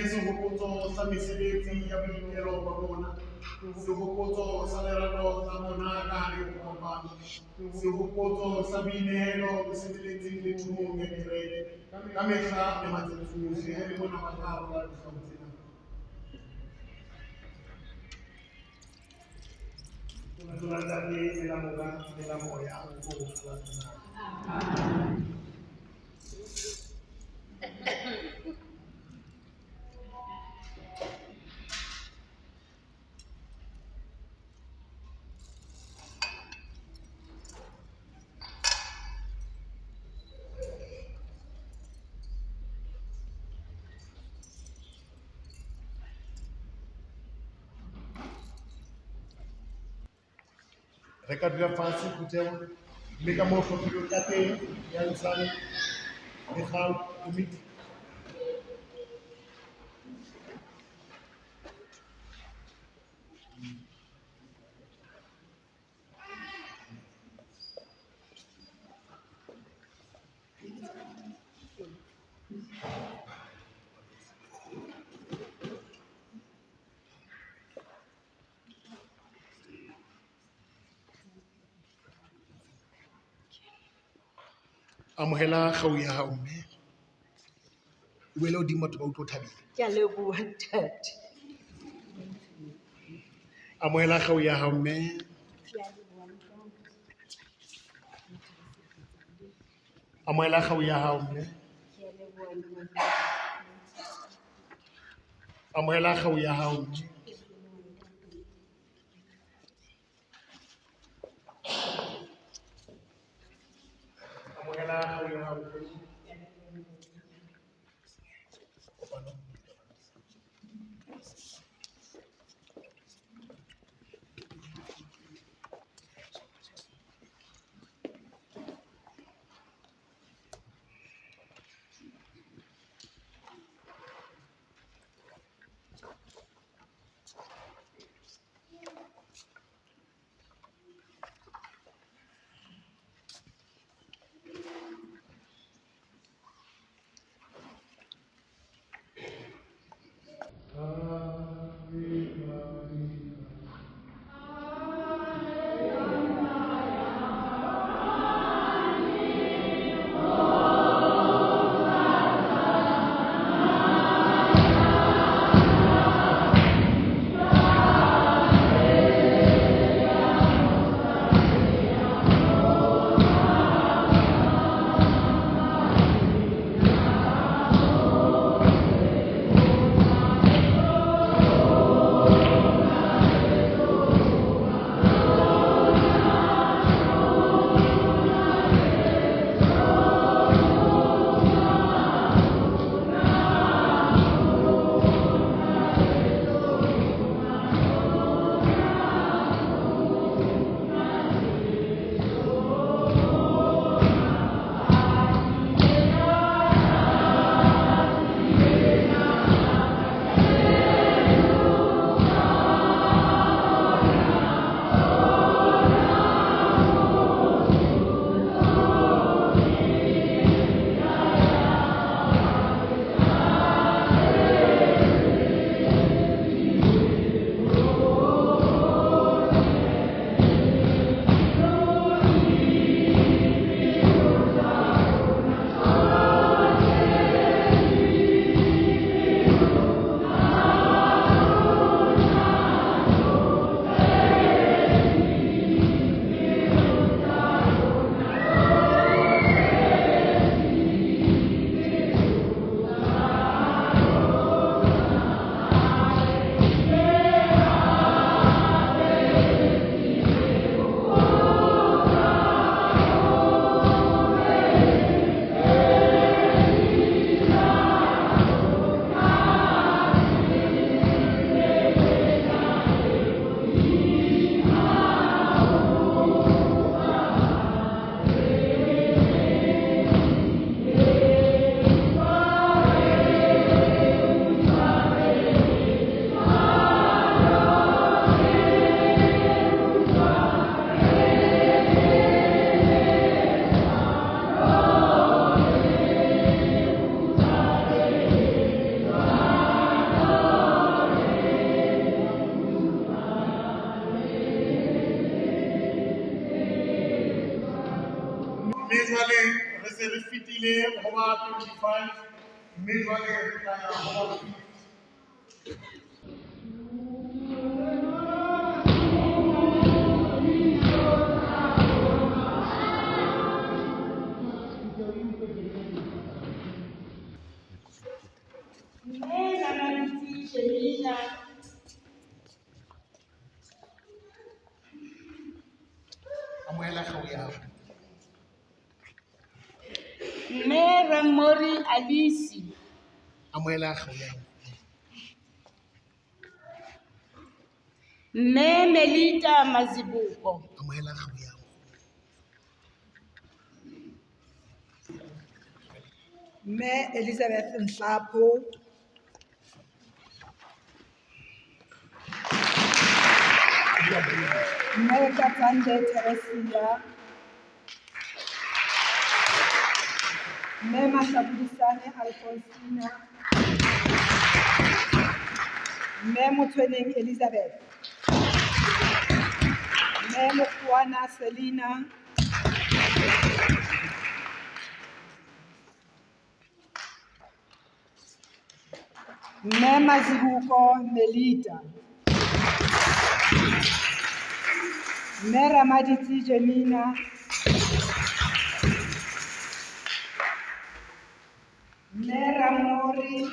Sehopotso sa mesebetsi ya boitelo ba bona, sehopotso sa lerato sa bona ka hare ho kopano, sehopotso sa boinehelo mesebetsing le thumong ya kereke ka mehla le matsatsi ohle ha le mona ba tharo ka dikgau tsena. Tula ntate le la moya le la moya o Amen. Re ka dula fatshe Phutego mme ka moo hlophilweng ka teng ya ntshane le kgao komiti. Amohela kgau ya hao mme o boele hodimo batho ba utlwe o thabile. Ke a leboha ntate. Amohela kgau ya hao mme amohela kgau ya hao mme amohela kgau ya hao mme amohela kgau ya hao mme. mme jwale re se re fetile ho ba 25, mme jwale re tla ya ho ba 50. Amohela kgau ya hao. Mme Ramori Alisi. Amohela kgau ya hao. Mme Melita Mazibuko. Amohela kgau ya hao. Mme Elizabeth Nhlapo. Mme Katsande Teresia. Mme Mahlabudisane Alfonsina. Mme Motshweneng Elizabeth. Mme Mokgwana Selina. Mme Mazibuko Melita. Mme Ramaditsi Jemina. Mme Ramori.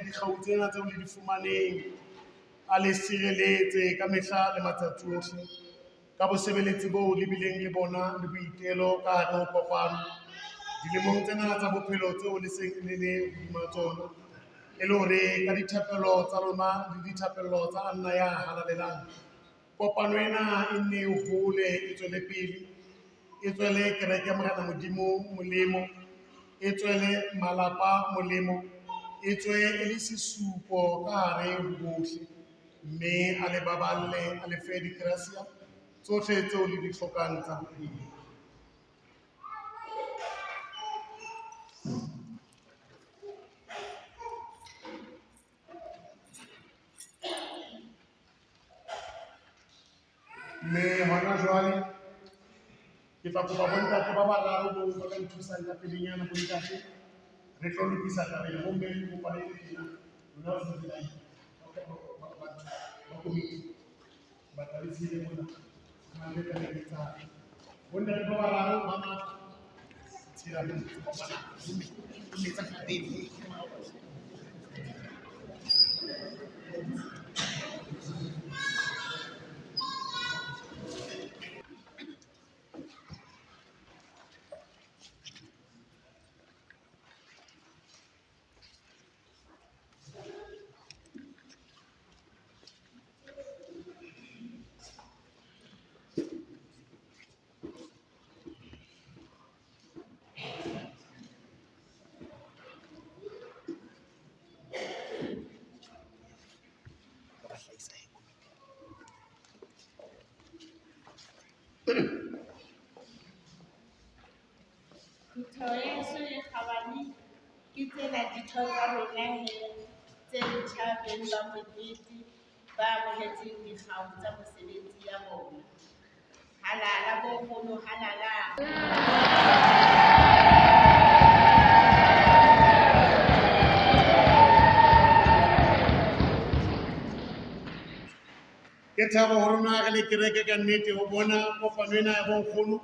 Dikgau tsena tseo le di fumaneng a le sireletse ka mehla le matsatsi ohle ka bosebeletsi boo le bileng le bona le boitelo ka hare ho kopano dilemong tsena tsa bophelo tseo le seng le le hodima tsona, e le hore ka dithapelo tsa lona le dithapelo tsa Anna ya halalelang kopano ena e nne e hole, e tswele pele, e tswele kereke ya Morena Modimo molemo, e tswele malapa molemo, e tswe e le sesupo ka hare ho bohle, mme a le baballe, a le fe di-gracia tsohle tseo le di hlokang tsa bophelo. Mme hona jwale ke tla kopa bontate ba bararo boo ba ka nthusang ka pelenyana bontate, re tlo lokisa tabeng gomme le kopa le tena lona ba sebelai ba komiti ba tlalefile mona mang le ka lebetsana bontate ba bararo ba matla tshela metsa tabeng. ditho tsa rona tse ntjhabeng ba mokete ba amohetseng dikgau tsa mosebetsi ya bona. Halala bo nkgono, halala. Ke thabo ho rona re le kereke ka nnete ho bona kopano ena ya bonkgono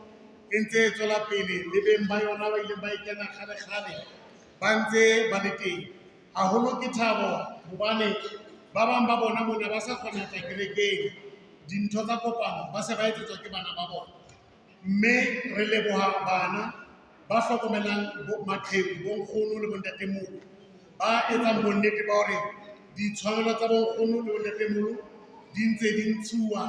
e ntse e tswela pele le beng ba yona ba ileng ba ikena kgale ba ntse ba le teng. Haholo ke thabo hobane ba bang ba bona mona ba sa kgona tla kerekeng, dintho tsa kopano ba se ba etsetswa ke bana ba bona. Mme re leboha bana ba hlokomelang maqheku, bonkgono le bontatemoholo ba etsang bonnete ba hore ditshwanelo tsa bonkgono le bontatemoholo di ntse di ntshuwa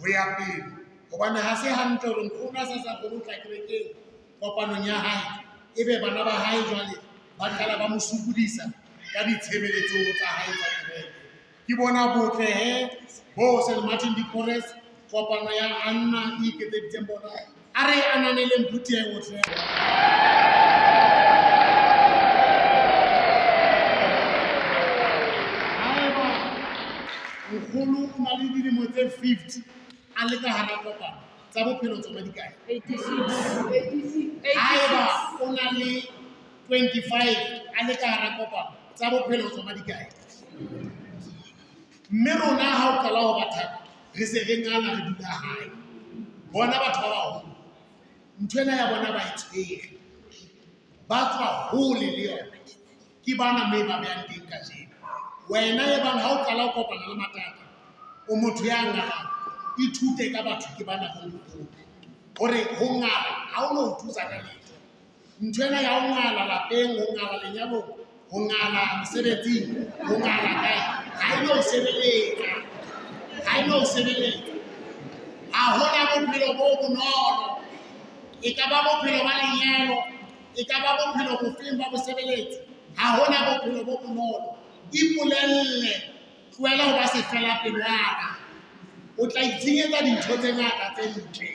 ho ya pele, hobane ha se hantle hore nkgono a sa kgone ho tla kerekeng kopanong ya hae, ebe bana ba hae jwale ba qala ba mo sokodisa ka ditshebeletso tsa hae tsa kereke. Ke bona botle bo St. Martin de Porres, kopano ya Anna e iketseditseng bona, a re ananeleng phuti ya ohle. Nkgono o na le dilemo tse 50 a le ka hara kopano tsa bophelo tsona di kae? 86. Haeba o na le 25 a le ka hara kopano tsa bophelo tsona di kae? Mme rona ha o qala ho batha re se re ngala re dula hae. Bona batho ba baholo nthwena ya bona ba e tshwere, ba tswa hole le yona, ke bana mme ba behang teng kajeno. Wena e bang ha o qala ho kopana le mathata, o motho ya ngalang, ithute ka batho ke bana ba boholo hore ho ngala ha o no o thusa ka letho. Nthwena ya ho ngala lapeng, ho ngala lenyalong, ho ngala mosebetsing, ho ngala kae, ha e no sebeletsa, ha e no sebeletsa. Ha hona bophelo bo bonolo, e ka ba bophelo ba lenyalo, e ka ba bophelo bofeng ba bosebeletsi, ha hona bophelo bo bonolo. Ipolelle, tlohela ho ba sefela pelwana, o tla itshenyetsa dintho tse ngata tse ntle,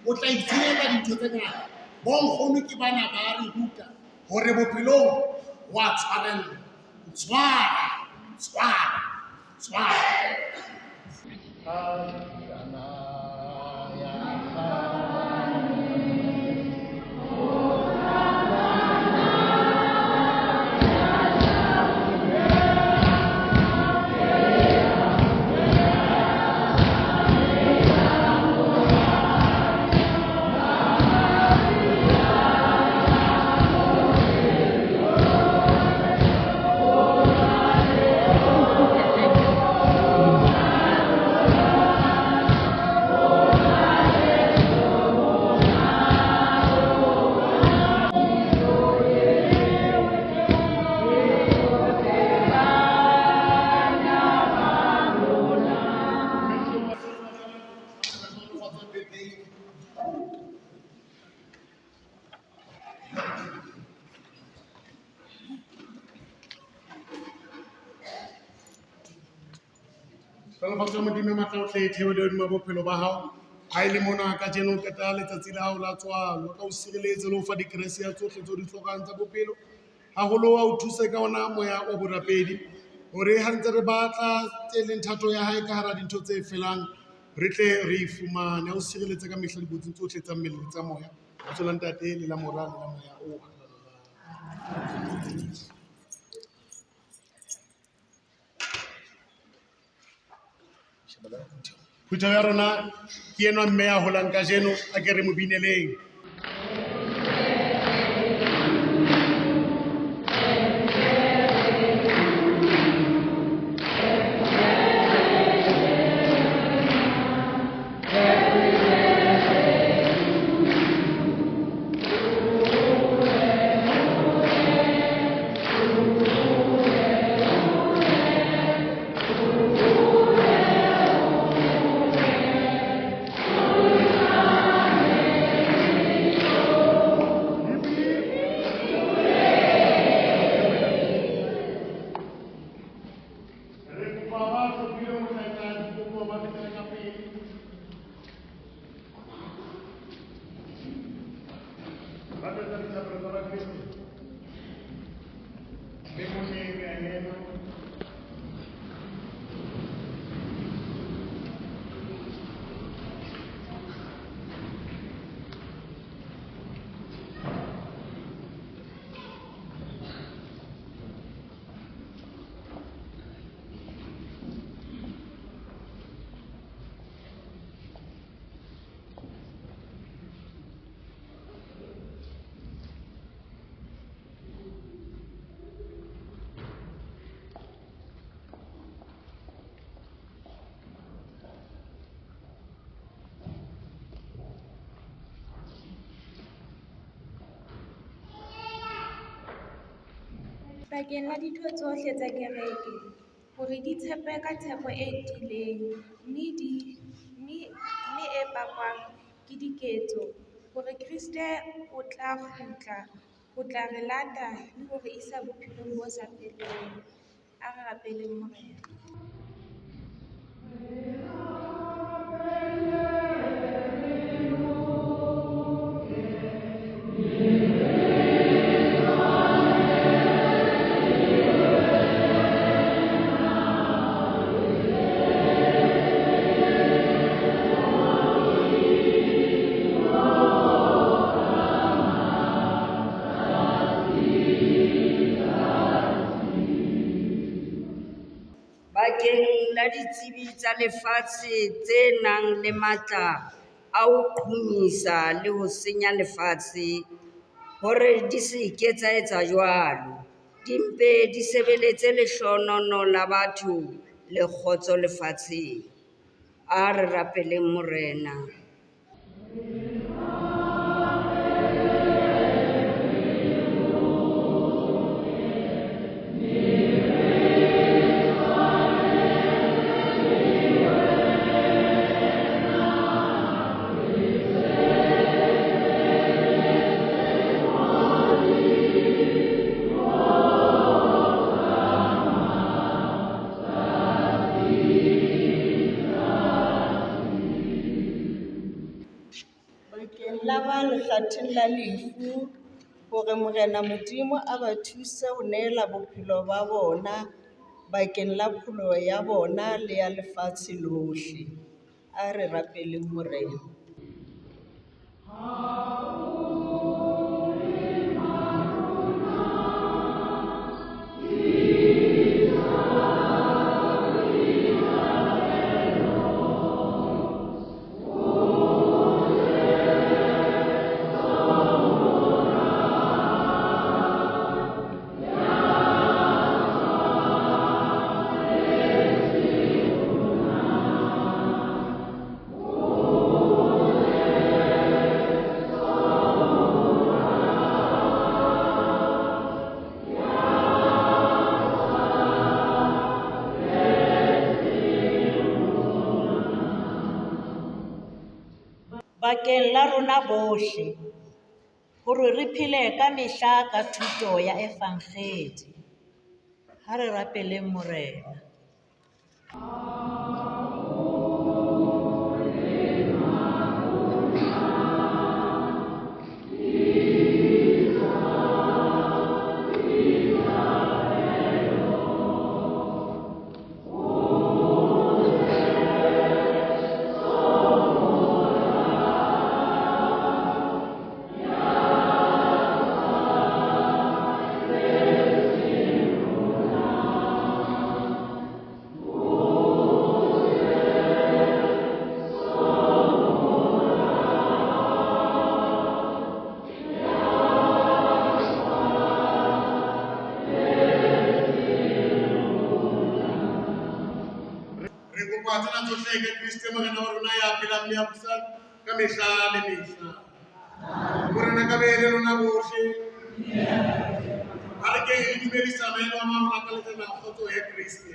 o tla itshenyetsa dintho tse ngata. Bonkgono ke bana ba re ruta hore bophelong wa tshwarella, tshwara. Fatsa modimo matla o tle theole hodima bophelo ba hao. Ha ile mona ka jeno qeta letsatsi la hao la tswalo, ka o sireletse le ho fa dikresi ya tsohle tse di hlokang tsa bophelo. Haholo wa o thuse ka ona moya o borapedi, hore ha ntse re batla tse leng thato ya hae ka hara dintho tse felang, re tle re ifumane. O sireletse ka mehla dibotsing tsohle tsa mmele le tsa moya. O tswela ntate le la moral le la moya o. Phuto ya rona ke enwa mme ya holang kajeno, a ke re mo bineleng. bakeng la ditho tsohle tsa kereke hore di tshepe ka tshepo e tiileng mme e bakwang ke diketso hore Kriste o tla kgutla ho tla re lata le ho re isa bophelong bo sa feleng. A re rapeleng Morena. Bakeng la ditsebi tsa lefatshe tse nang le matla a ho qhomisa le ho senya lefatshe, hore di se ke tsa etsa jwalo, di mpe di sebeletse lehlohonolo la batho le kgotso lefatsheng. A re rapeleng Morena. Bakeng la ba lekgatheng la lefu, hore Morena Modimo a ba thuse ho nehela bophelo ba bona bakeng la pholo ya bona le ya lefatshe lohle. A re rapeleng Morena. Bakeng la rona bohle, hore re phele ka mehla ka thuto ya efankgedi. Ha re rapeleng Morena. Tsena tsohle ke Kriste Morena wa rona ya phelang le ya busang ka mehla le mehla. Morena ka be le lona bohle. Ha re ke re dumedisa maemo a mang a ka letsa kgotso ya Kriste.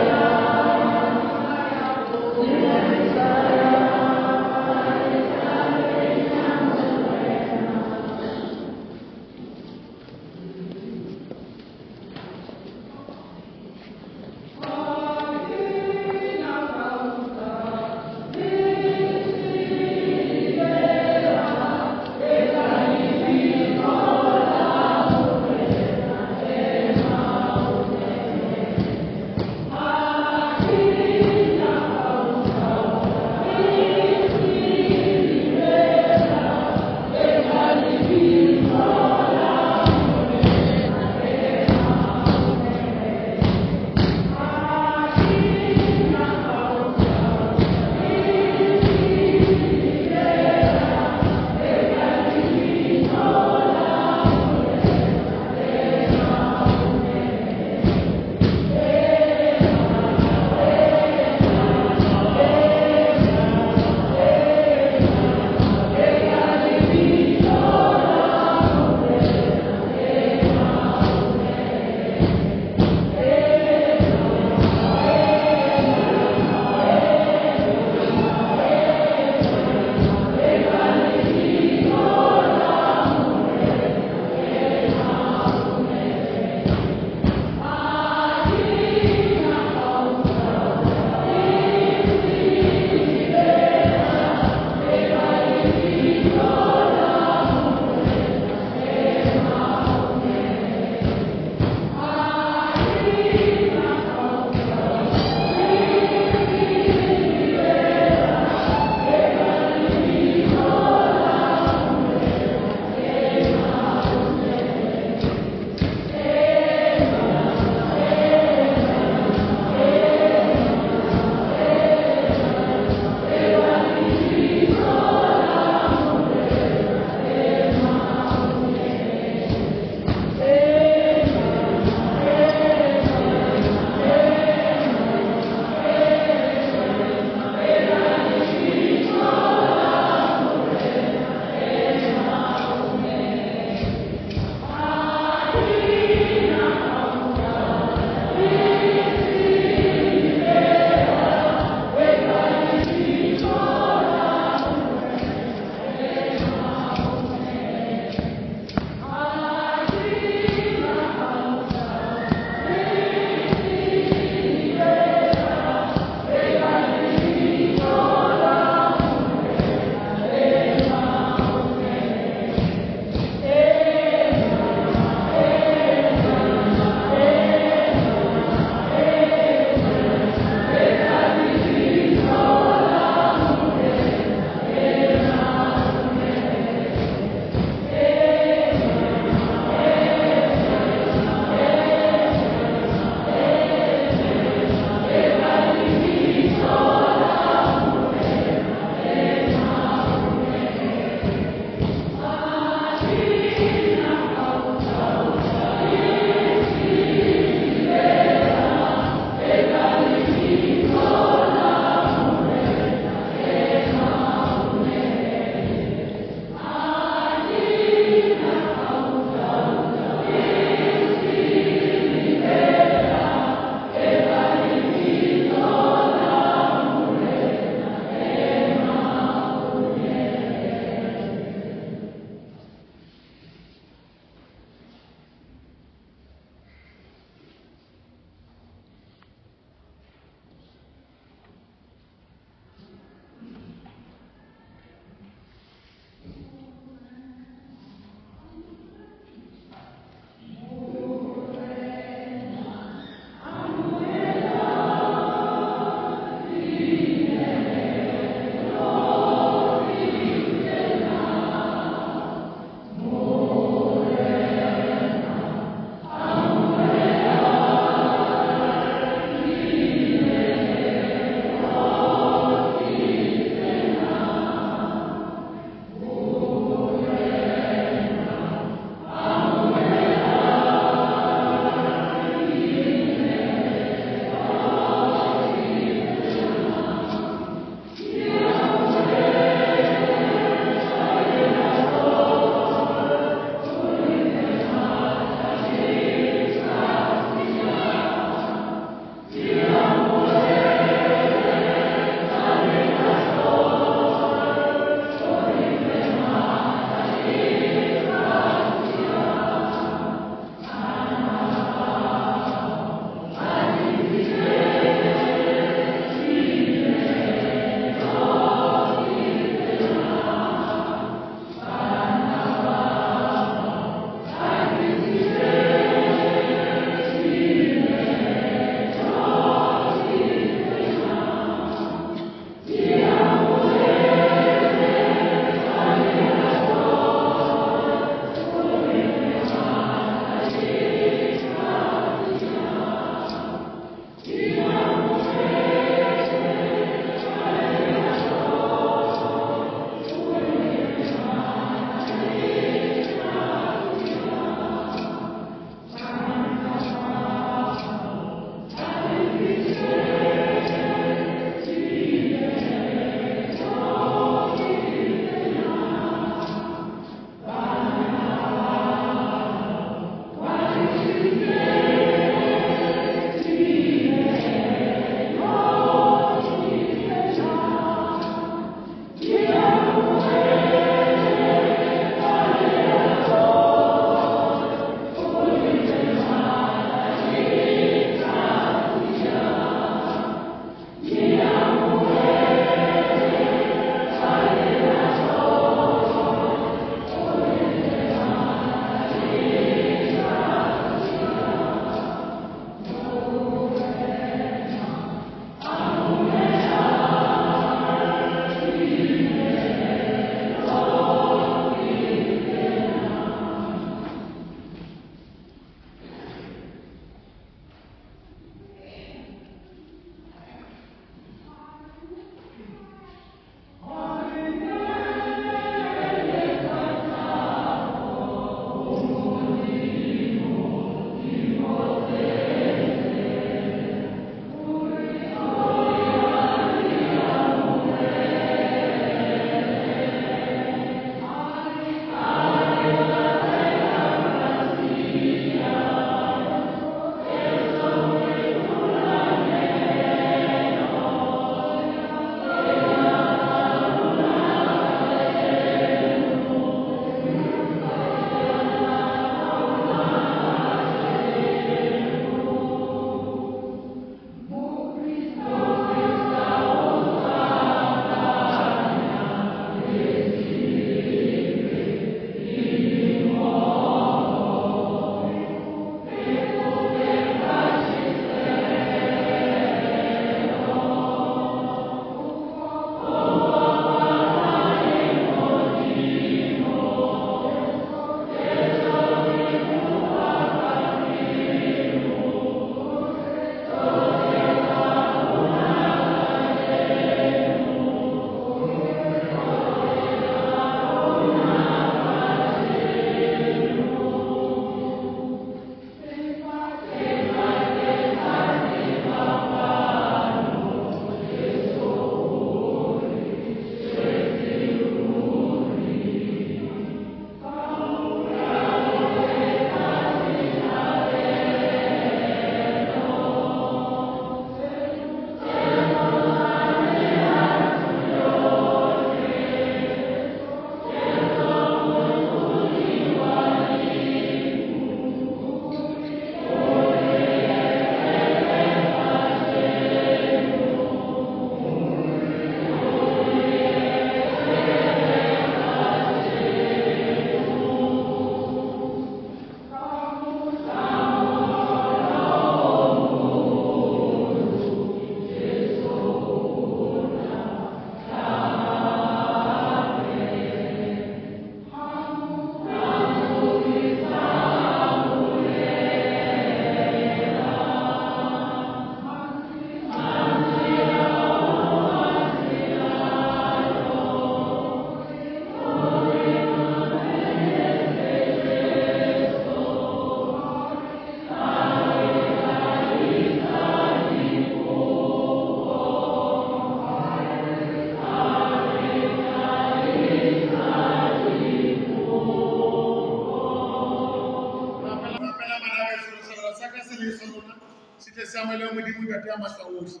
tle Samuel o modimo ka tea matla ohle.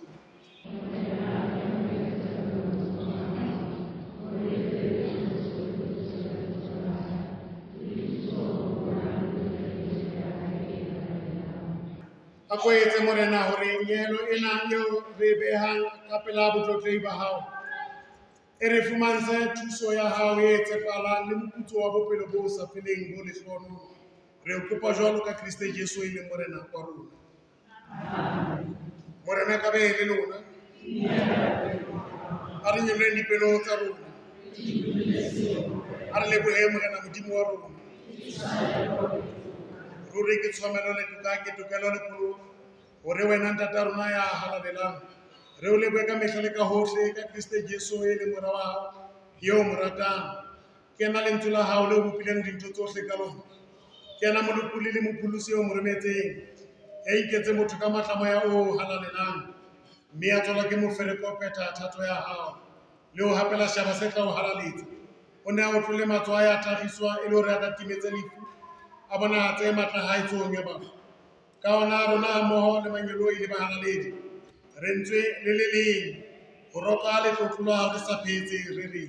A ko etse morena hore nyelo ena eo re behang ka pela botlotlehi ba hao e re fumantshe thuso ya hao e tshepahalang le moputso wa bophelo bo sa feleng bo lehlohonolo. Re o kopa jwalo ka Kriste Jesu e leng morena wa rona. Morena ka be le lona. A re nyolleng dipelo tsa rona. A re lebohe morena modimo wa rona. Ruri ke tshwamelo le toka ke tokelo le polo hore wena ntata rona ya halalelang re o lebohe ka mehla le ka hohle ka Kriste Jesu e leng mora wa hao eo mo ratang. Kena lentswe la hao le bopileng dintho tsohle ka lona. Kena molopodi le mopholosi o mo rometseng ya iketse motho ka matlamo ya o halalelang mme a tswela ke mofereko o phetha thato ya hao le o hapela shaba se tla o halaletsa. O ne a o tlole matsoa ya tlhagiswa e le hore a tatimetse lefu a bona tse matla haetsong ya bafu ka ona rona mmoho le manyeloi le bahalaledi re ntswe le le leng ho roka le tlotlo hao re sa phetse re re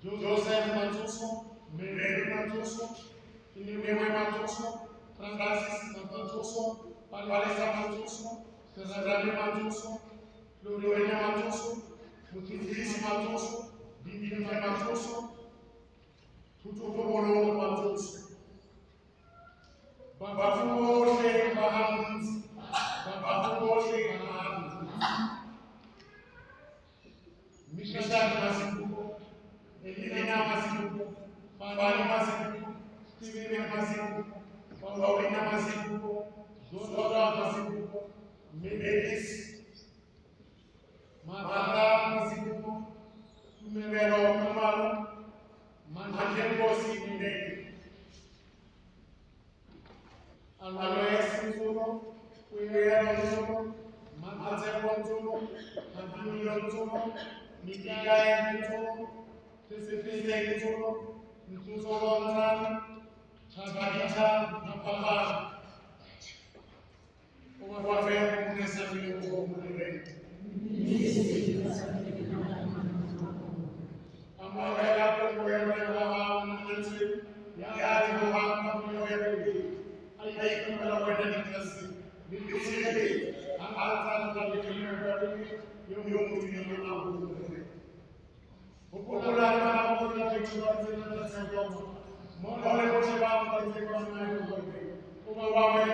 Joseph Matuso, Mary Matuso, Inewe Matuso, Francis Matuso, Palesa Matuso, Cesarale Matuso, Lorena Matuso, Mutifisi Matuso, Bibina Matuso, Tutupolo Matuso, Babafugoshe Bahamas, Babafugoshe Bahamas, Mishak Masiku, Elena Masiku, Fali Masiku, Steven Masiku, Paulina Masiku, Zola Masiku, Melis, Martha Masiku, Numero Kamala, Manjekosi Mine, Aloes Zuno, Kuya Zuno, Manzebon Zuno, Antonio Zuno, Mikael Zuno, Tesefise Zuno, Ntusolontan, Chabita, Napala, Uwafe Munesami Uwamure, Amawela Kuwela Nancy, Yadi Muhammad Kuwela, Ayukamala Wedanasi, Bisiri, Altan Nalikimari, Yumuti, Popular Manapola Picture, Mole Pochaba, Umawa,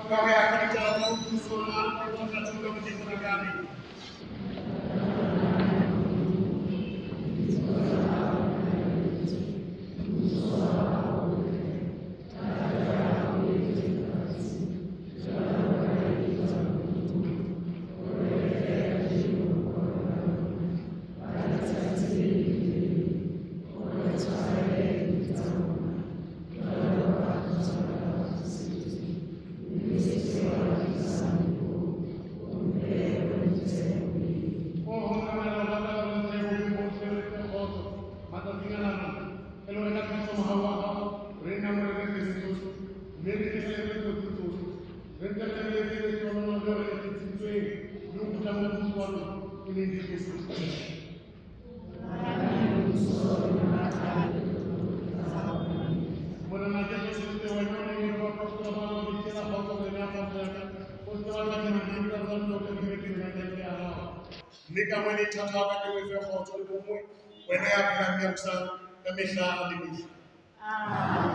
kami akan jalan usulan untuk juga menjadi kami. Gracias. mme ka mo le thata ka ke mo fe kgotso le bongwe wena ya phelang merusa ka mehla le mehla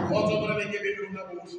kgotso morena ke be lona bohle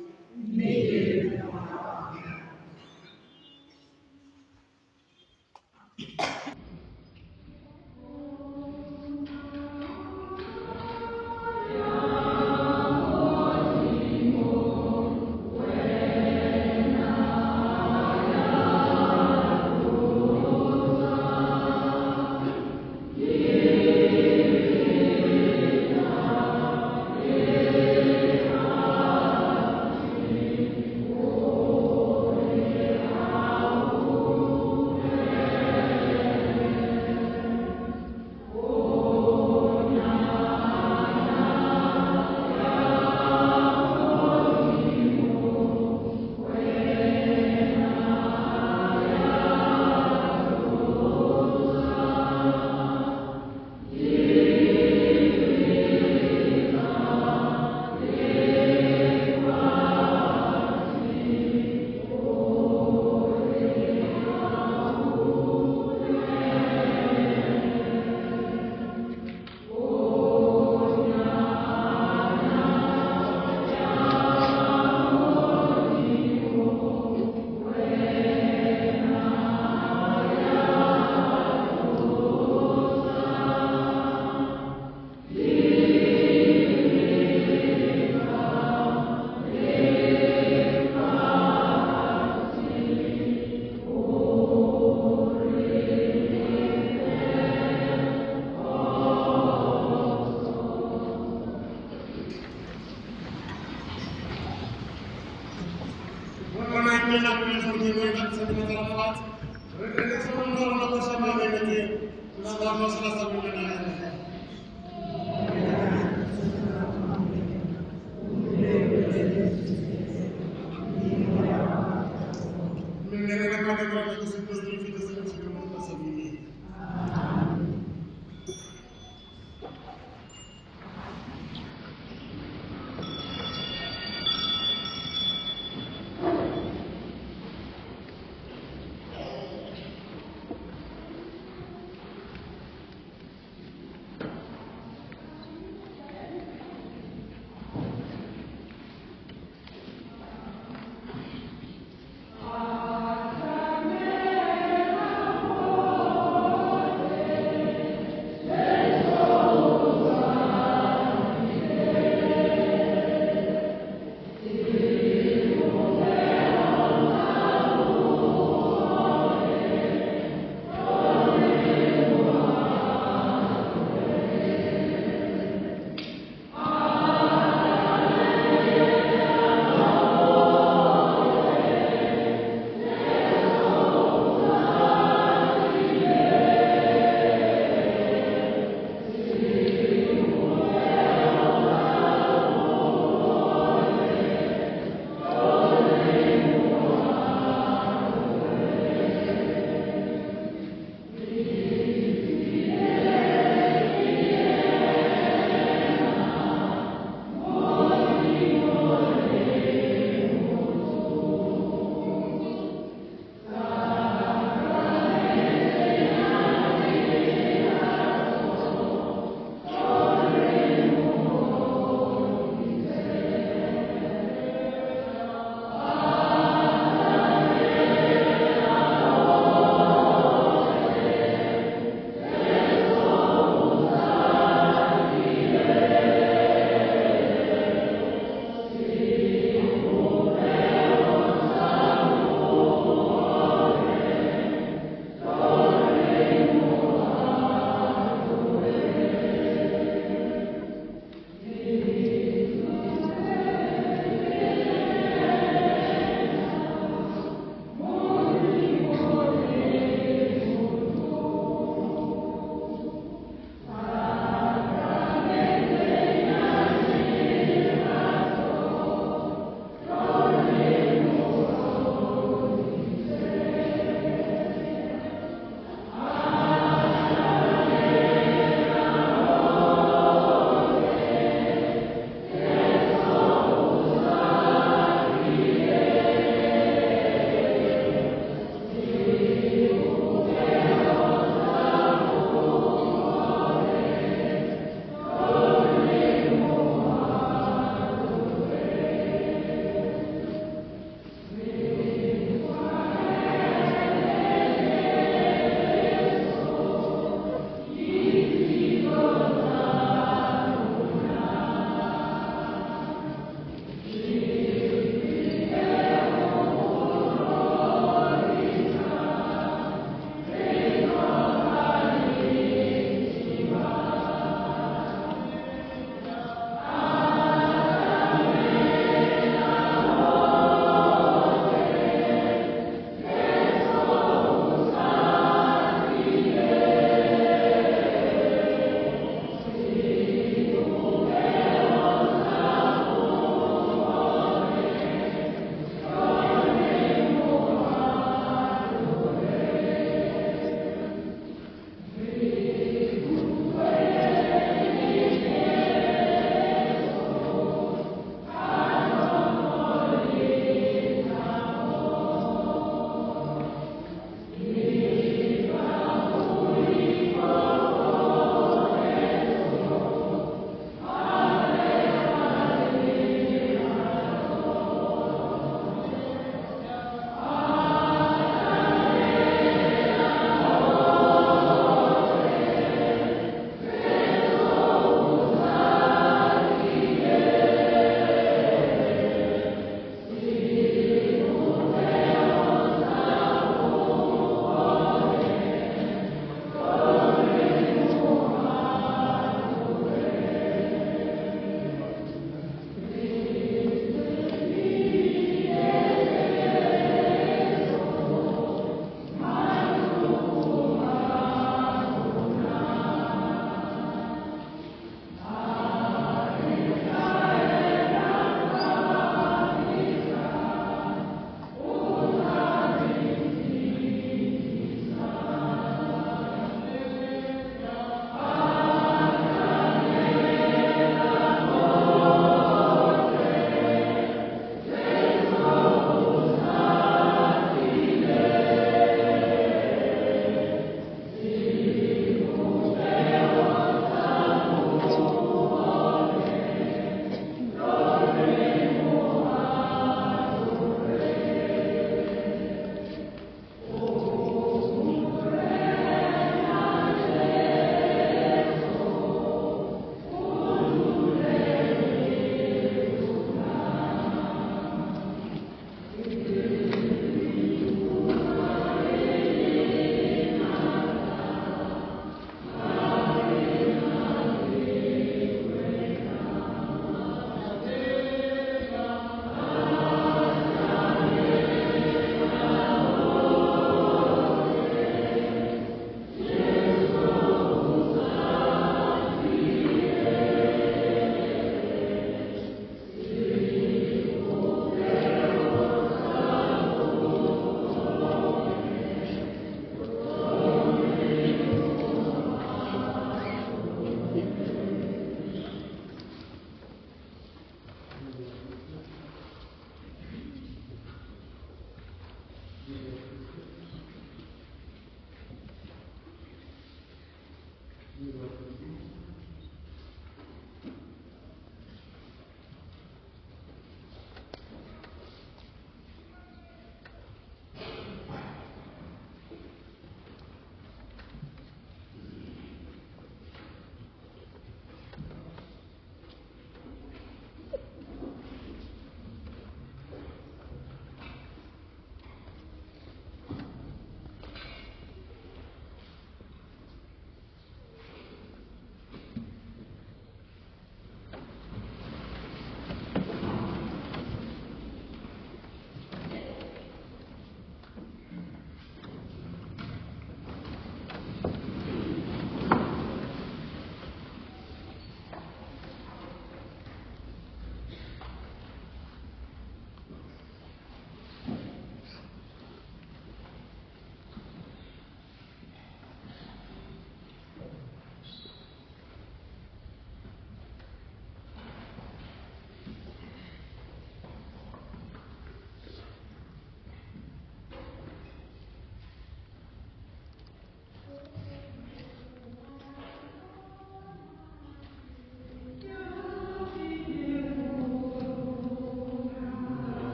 Amen.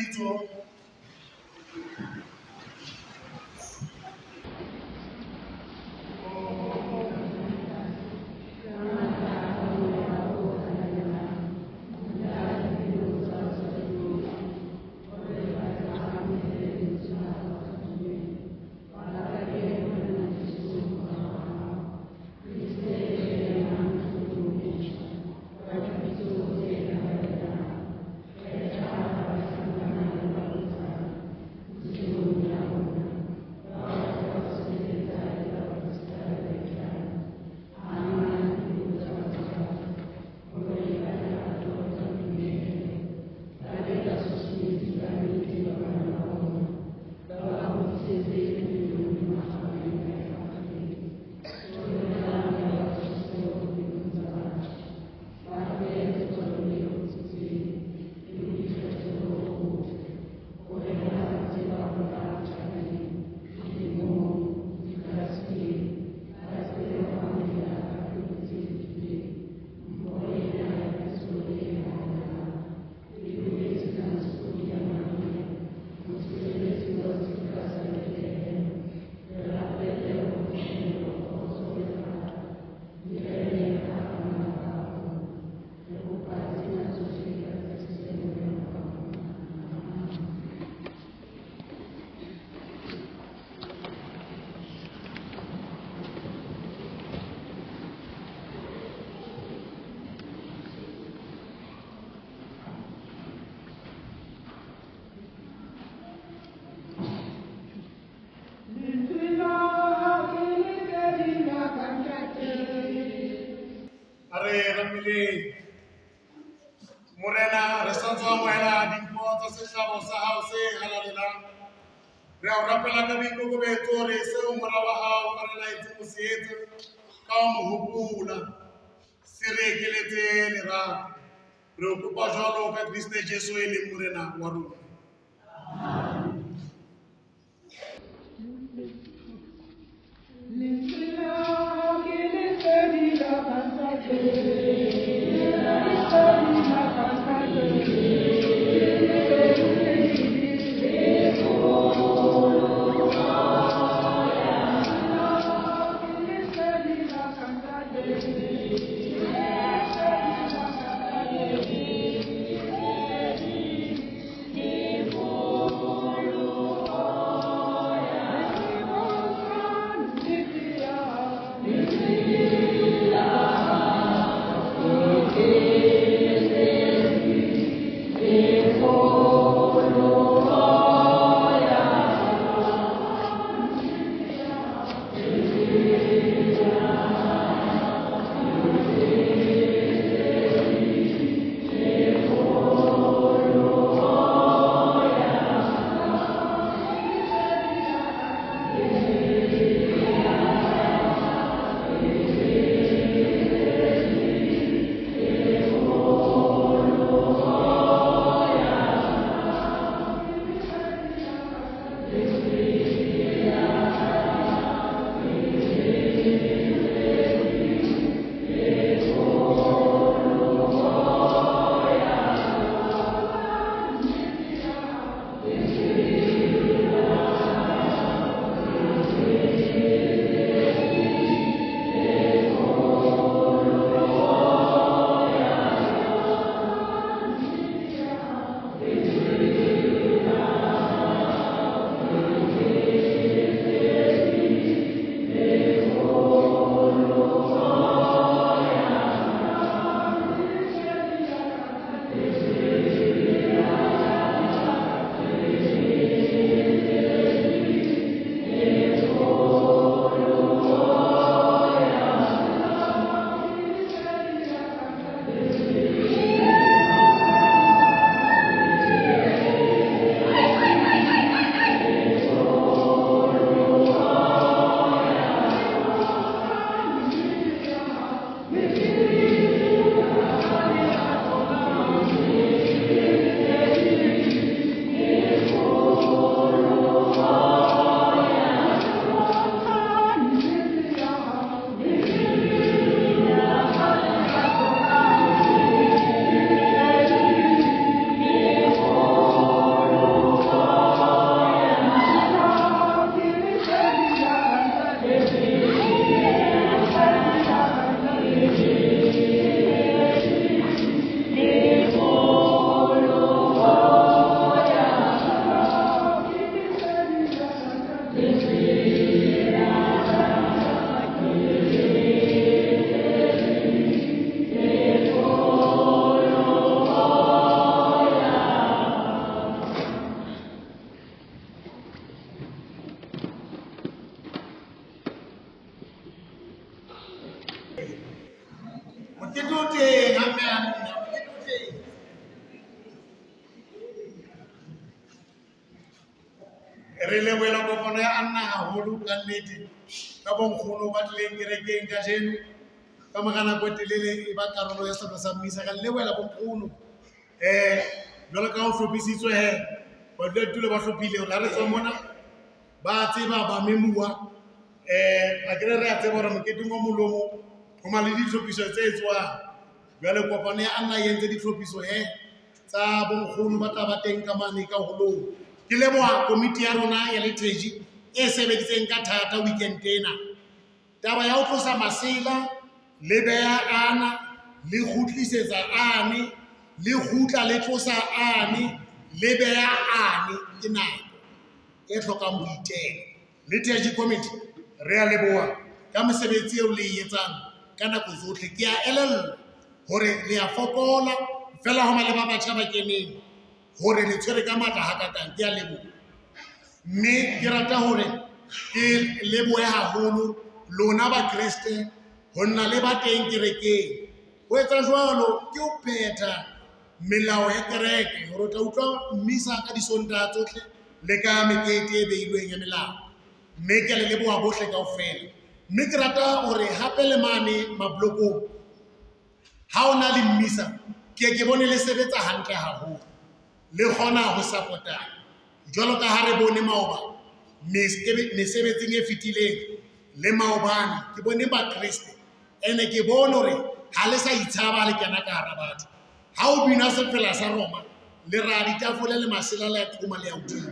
mabitso. Morena, re sa tswa amohela dimpho tsa sehlabo sa hao se halalelang. Re a o rapela ka boikokobetso hore seo mora wa hao a re laetse ho se etsa ka ho mo hopola. Se re ekeletse lerato. Re o kopa jwalo ka Kriste Jesu e leng morena wa rona. tlo teng hamme a nna, ke tlo teng. Re lebohela kopano ya Anna haholo ka nnete ka bonkgono ba tlileng kerekeng kajeno ka mora nako e telele e ba karolo ya sehlopha sa mmisa ka lebohela bonkgono jwalo ka ho hlophisitswe he badulatulo ba hlophile hore ha re tswa mona ba tseba ba memuwa a kere re a tseba hore moketeng wa molomo ho ma le ditlhophiso tse etswang jwale kopano ya Anna e entse ditlhophiso he tsa bonkgono ba tla ba teng ka mane ka holong. Ke leboha komiti ya rona ya Letheji e sebeditseng ka thata weekend ena. Taba ya ho tlosa masela le beha ana le kgutlisetsa ane le kgutla le tlosa ane le beha ane ke nako e hlokang boitelo. Letheji committee re a leboha ka mosebetsi eo le etsang ka nako tsohle. Ke a elellwa hore le a fokola fela ho le ba batjha ba keneng hore le tshwere ka matla hakakang. Ke a leboha, mme ke rata hore ke lebohe haholo lona ba Kriste ho nna le ba teng kerekeng. Ho etsa jwalo ke ho phetha melao ya kereke hore o tla utlwa mmisa ka disontaha tsohle le ka mekete e behilweng ya melao, mme ke a le leboha bohle kaofela. Mme ke rata hore hape le mane mablokong ha o na le mmisa ke bone le sebetsa hantle haholo, le kgona ho support-ana jwalo ka ha re bone maoba mesebetsing e fetileng le maobane ke bone ba Kriste ene ke bone hore ha le sa itshaba le kena ka hara batho. Ha o bina sephela sa Roma le ra ditafole le masela le a qhoma le a hodimo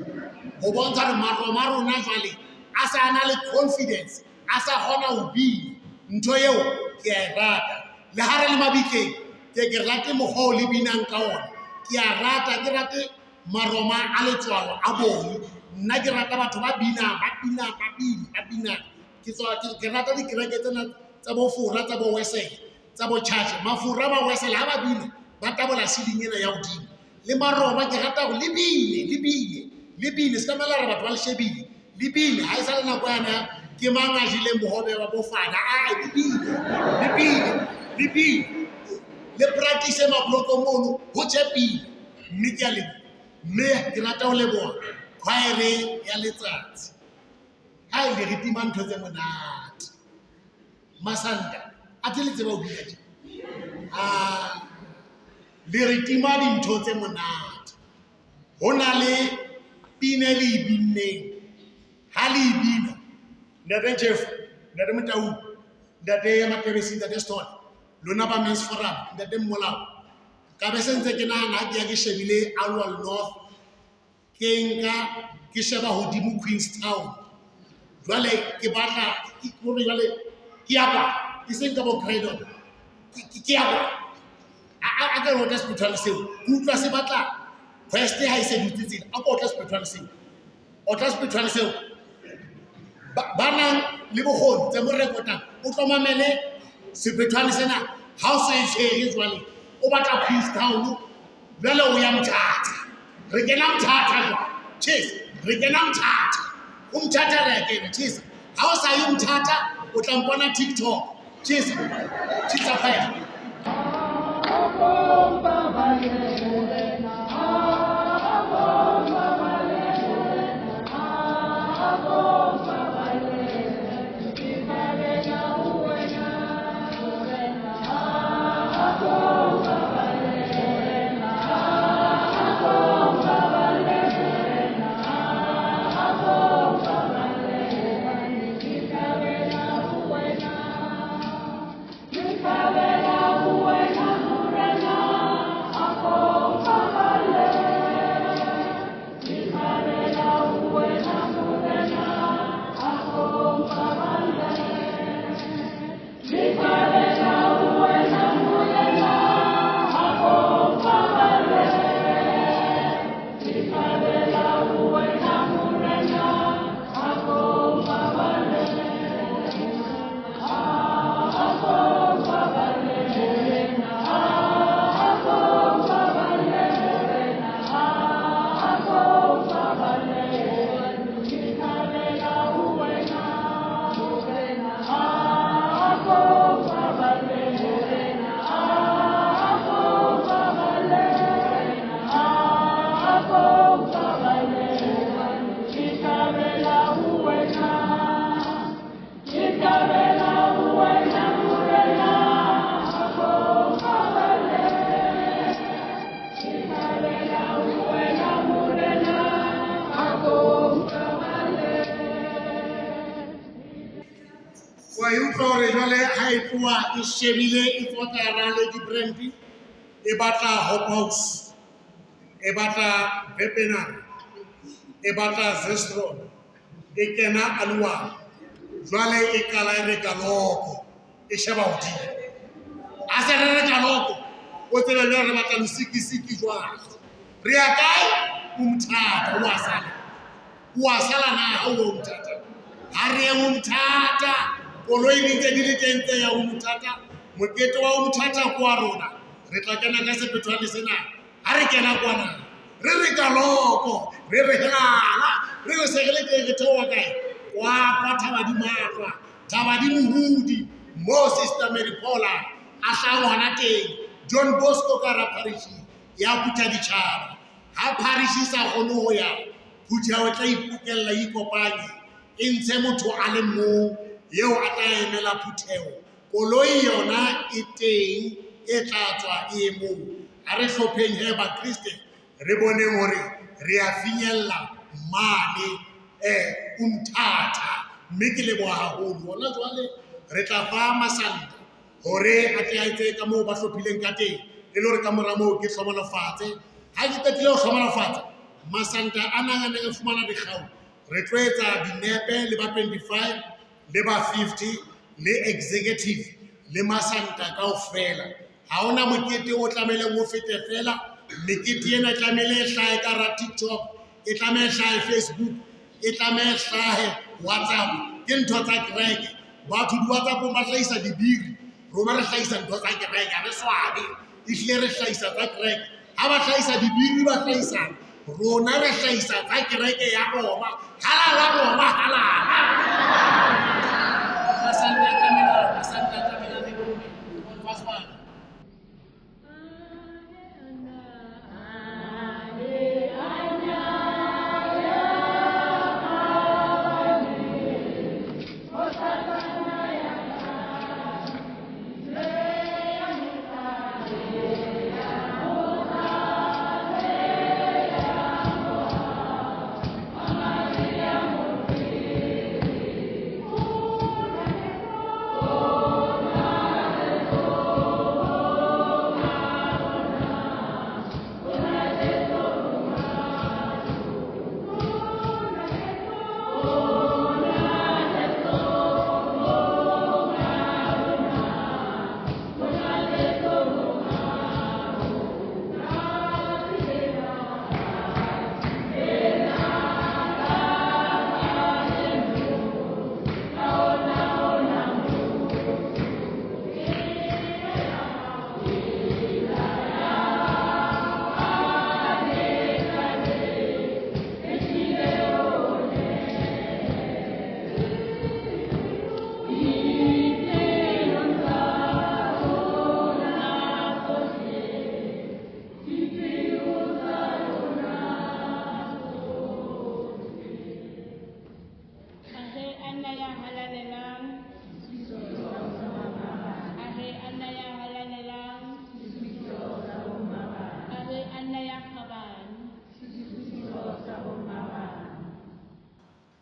ho bontsha hore maroma a rona jwale a sa na le confidence, a sa kgona ho bina. Ntho eo ke a e rata, le ha re le mabitleng ke rate mokgwa o le binang ka ona. Ke a rata, ke rate maroma a letswalo a bone. Nna ke rata batho ba binang, ba bina. Ke rata dikereke tsena tsa bo Fora, tsa bo Wesele, tsa bo Church. Mafura ba Wesele ha ba bina ba tabola siling ena ya hodimo. Le maroma ke rata hore le bine, se ka mela re batho ba le shebile. Le bine, ha e sa le nako yana ke mang a jileng bohobe ba bofana. Le bine. Le practice mablokong mono ho tshepile, mme ke a leboha. Mme ke rata ho leboha khwaere ya letsatsi. Ha e le re tima ntho tse monate. Masanta a tle le tseba ho bina tje. Le re tima dintho tse monate. Ho na le pine le ibinneng. Ha le ibina Ntate Jeff, Ntate Motau, Ntate Matebesi, Ntate Stone, lona ba Men's Forum, Ntate Molao. Ka be sentse ke nahana ha ke ya ke shebile Alwal North, ke nka ke sheba hodimo Queenstown. Jwale ke batla ke ya kwa ke seng ka bo Cradle ke ya kwa a ka rota hospital seo ke utlwa se batla West ha e se dutse tsela a ko hospital seo hospital seo ba nang le bokgoni tse mo rekotang o tlomamele sephetwane sena ha o se tshwere jwale o batla Queenstown jwale o ya Mthatha re kena Mthatha cheers re kena Mthatha umthatha re kena cheers ha o sa ye Mthatha o tla mpona TikTok cheers phaya Kabela e tloa e shebile e tswa ka hara Lady Brand e batla Hope House, e batla Vepenar, e batla Zestron, e kena Aluwa, jwale e kala e re Kaloko, e sheba hodimo. A se re re Kaloko, o tsebe le re batla losikisiki jwale. Re ya kae? Umthata, o a sala na ha o umthata. Ha re ye umthata, koloi di ntse di le teng tse ya umthata, mokete wa umthata ko wa rona. Re tla kena ka sephetwane sena, ha re kena kwana. Re re Kaloko, re re Helala, re re se re le teng re theoha kae? Kwa Thaba di Matla, Thaba di Mohudi, mo Sister Mary Paula a hlaha hona teng. John Bosco ka hara parish ya Phutha Ditjhaba. Ha parish e sa kgone ho ya, Phutha o tla ipokella ikopanye, e ntshe motho a le mong eo a tla emela Phuthego. Koloi yona e teng e tla tswa e moo. Ha re hlopheng he ba Kriste, re boneng hore re a finyella mane Umthata, mme ke leboha haholo. Hona jwale re tla fa Masanta hore a tle a etse ka moo ba hlophileng ka teng, e le hore ka mora moo ke hlohonolofatse. Ha ke qetile ho hlohonolofatsa, Masanta a nang a neng a fumana dikgau, re tlo etsa dinepe le ba 25 le ba 50 le executive le Masanta kaofela. Ha hona mokete o tlameileng ho fete fela, mekete ena tlamehile e hlahe ka hara TikTok, e tlameha e hlahe Facebook, e tlameha e hlahe WhatsApp. Ke ntho tsa kereke, batho di-WhatsApp-ong ba hlahisa dibiri, rona re hlahisa ntho tsa kereke, ha re swabe, ehlile re hlahisa tsa kereke. Ha ba hlahisa dibiri ba hlahisa, rona re hlahisa tsa kereke ya Roma. Halala Roma, halala. Masanta kamela le bone, on va se voir.